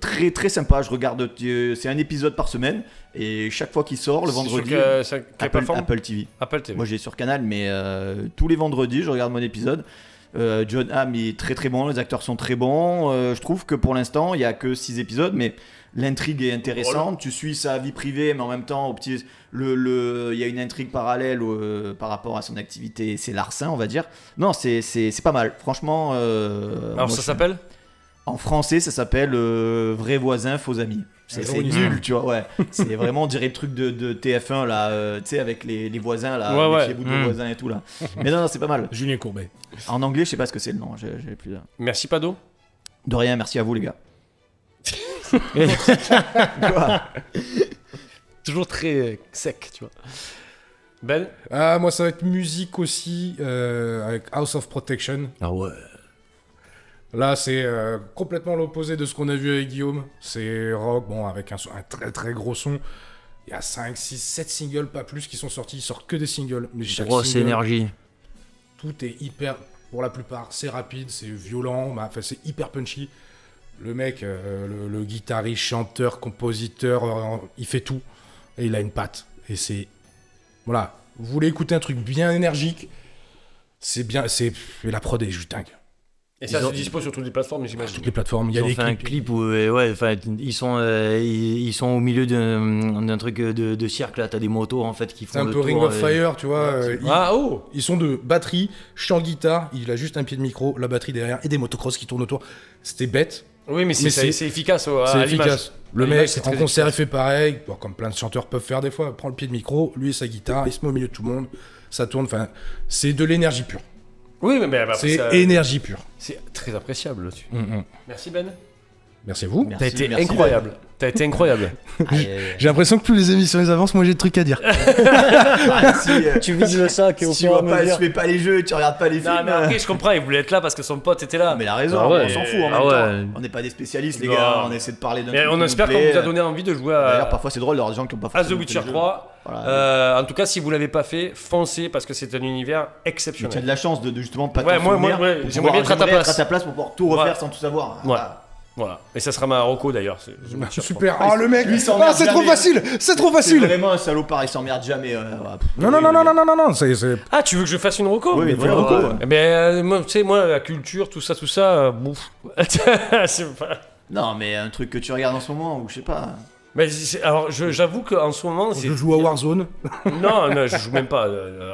très très sympa. Je regarde, c'est un épisode par semaine, et chaque fois qu'il sort, le vendredi, Sur quelle plateforme ? Apple TV. Apple TV. Moi j'ai sur Canal, mais tous les vendredis, je regarde mon épisode. John Hamm est très très bon, les acteurs sont très bons. Je trouve que pour l'instant, il n'y a que 6 épisodes, mais l'intrigue est intéressante. Tu suis sa vie privée, mais en même temps, il y a une intrigue parallèle par rapport à son activité, c'est larcin, on va dire. Non, c'est pas mal, franchement. Alors ça s'appelle ? En français, ça s'appelle Vrais voisins, faux amis. C'est nul, tu vois, ouais. C'est vraiment, on dirait le truc de TF1, là, tu sais, avec les voisins, là, ouais. les bouts de voisins et tout, là. Mais non, c'est pas mal. Julien Courbet. En anglais, je sais pas ce que c'est le nom, j'ai plus de... Merci Pado. De rien, merci à vous, les gars. Toujours très sec, tu vois. Ben ? Ah, moi, ça va être musique aussi, avec House of Protection. Ah ouais. Là, c'est complètement l'opposé de ce qu'on a vu avec Guillaume. C'est rock, bon, avec un très très gros son. Il y a 5, 6, 7 singles, pas plus, qui sont sortis. Ils sortent que des singles. Mais chaque Grosse single, énergie. tout est hyper... Pour la plupart, c'est rapide, c'est violent, enfin, c'est hyper punchy. Le mec, le guitariste, chanteur, compositeur, il fait tout. Et il a une patte. Et c'est... Voilà. Vous voulez écouter un truc bien énergique, c'est bien... Et la prod est juste dingue. Et ça se dispose sur toutes les plateformes, j'imagine. Toutes les plateformes, il y a Ils ont des fait un clip où ils sont au milieu d'un truc de cirque là, t'as des motos en fait qui font C'est un le peu tour, Ring of Fire, tu vois. Ils sont de batterie, chant guitare, il a juste un pied de micro, la batterie derrière et des motocross qui tournent autour. C'était bête, Oui, mais c'est efficace. c'est à l'image. efficace. Le À l'image, mec, c'est en très concert, il efficace. fait pareil, bon, comme plein de chanteurs peuvent faire des fois. Il prend le pied de micro, lui et sa guitare, il se met au milieu de tout le monde, ça tourne, enfin, c'est de l'énergie pure. Oui, mais après, C'est ça- énergie pure. c'est très appréciable là-dessus. Mm. Merci Ben. Merci à vous. Merci, T'as été merci, incroyable. T'as été incroyable. J'ai l'impression que plus les émissions avancent, moi j'ai des trucs à dire. Tu vises le sac et au tu fais pas les jeux, tu regardes pas les films. Non, mais après, je comprends, il voulait être là parce que son pote était là. Mais il a raison, Ah ouais. on s'en fout en même Ah ouais. temps. On n'est pas des spécialistes, les Non. gars. On essaie de parler d'un Mais truc on qui espère nous qu'on plaît. vous a donné envie de jouer D'ailleurs, à parfois c'est drôle, il y a des gens qui n'ont pas The forcément Witcher fait le jeu. 3. Voilà. En tout cas, si vous l'avez pas fait, foncez parce que c'est un univers Mais tu as exceptionnel. de la chance de justement pas Ouais, t'en moi, souvenir ouais, pour j'aimerais bien pouvoir- être à ta place. pour pouvoir tout refaire Ouais. sans tout savoir. Ouais. Ah. Voilà. Et ça sera ma reco d'ailleurs. c'est The Witcher 3. Super. Oh le mec, Lui, il s'emmerde c'est trop jamais. facile, c'est trop C'est facile. vraiment un salopard, il s'emmerde jamais. Non, c'est... Ah, tu veux que je fasse une reco? Oui, Mais fais une voilà. reco, ouais. Mais moi, tu sais, moi, la culture, tout ça, bouffe. C'est pas- Non, mais un truc que tu regardes en ce moment, ou je sais pas. Mais alors, j'avoue qu'en ce moment, Je joue à Warzone. Non, je joue même pas.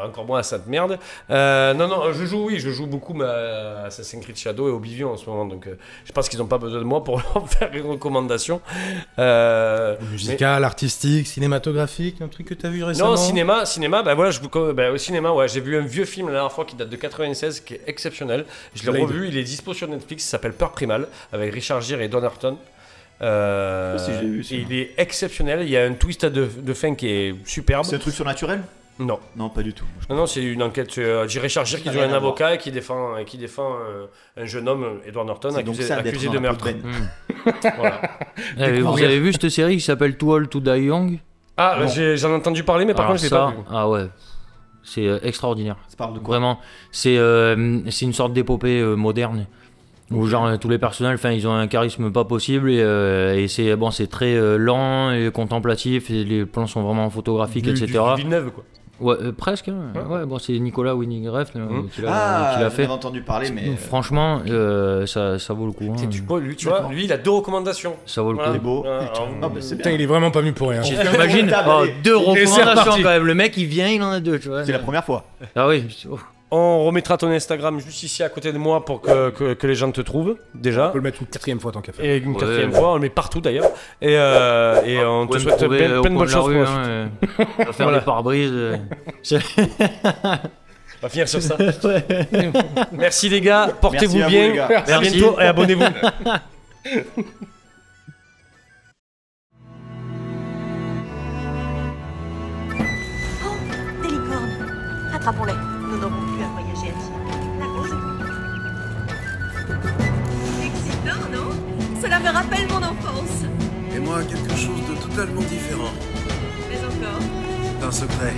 Encore moins à cette merde. Non, je joue beaucoup à Assassin's Creed Shadow et Oblivion en ce moment. Donc, je pense qu'ils n'ont pas besoin de moi pour leur faire une recommandation. Musical, artistique, cinématographique, un truc que t'as vu récemment? Non, cinéma, bah voilà, au cinéma, ouais, j'ai vu un vieux film la dernière fois qui date de 96, qui est exceptionnel. Je l'ai Blade. revu, il est dispo sur Netflix, il s'appelle Peur Primale, avec Richard Gere et Don Hurton. sais pas si je l'ai vu, et celui-là. il est exceptionnel, il y a un twist de fin qui est superbe. C'est un truc surnaturel? Non. Non, pas du tout. Non, c'est une enquête. J'ai Richard Gere qui joue un avocat et qui défend un jeune homme, Edward Norton, C'est donc ça, accusé d'être de un meurtre. peu Ben. Voilà. Vous avez vu cette série qui s'appelle Too Old to Die Young? Ah, j'en ai entendu parler, mais par Alors contre, je l'ai pas vu. Ah ouais, c'est extraordinaire. Ça parle de quoi? Vraiment, c'est une sorte d'épopée moderne. Où genre tous les personnages, ils ont un charisme pas possible et c'est très lent et contemplatif et les plans sont vraiment photographiques, etc. Du Villeneuve, quoi. Ouais, presque. Hein. Ouais, bon, c'est Nicolas Winding Refn qui Ah, l'a j'en fait. avais entendu parler, mais. Franchement, ça vaut le coup. Hein. Tu vois, lui, il a 2 recommandations. Ça vaut le Voilà. coup. C'est beau. Alors, Ah, bah, c'est Putain, bien. il est vraiment pas venu pour rien. T'imagines, Allez. 2 Et c'est recommandations reparti. quand même. Le mec il vient, il en a 2, tu vois. C'est la première fois. Ah oui. Oh. On remettra ton Instagram juste ici à côté de moi pour que les gens te trouvent, On déjà. peut le mettre une 4e fois tant qu'à faire. Et une Ouais. 4e fois, on le met partout d'ailleurs. Et on te Vous pouvez me souhaite trouver plein au de coin bonnes de la choses rue, pour la suite. on va faire Voilà. des pare-brises. On va finir sur ça. Merci les gars, portez-vous Merci à vous, bien. les gars. À Merci. bientôt et abonnez-vous. Oh, des licornes. Attrapons-les. Nous n'aurons plus à voyager ainsi. La rose. Excitant, non? Cela me rappelle mon enfance. Et moi, quelque chose de totalement différent. Mais encore. C'est un secret.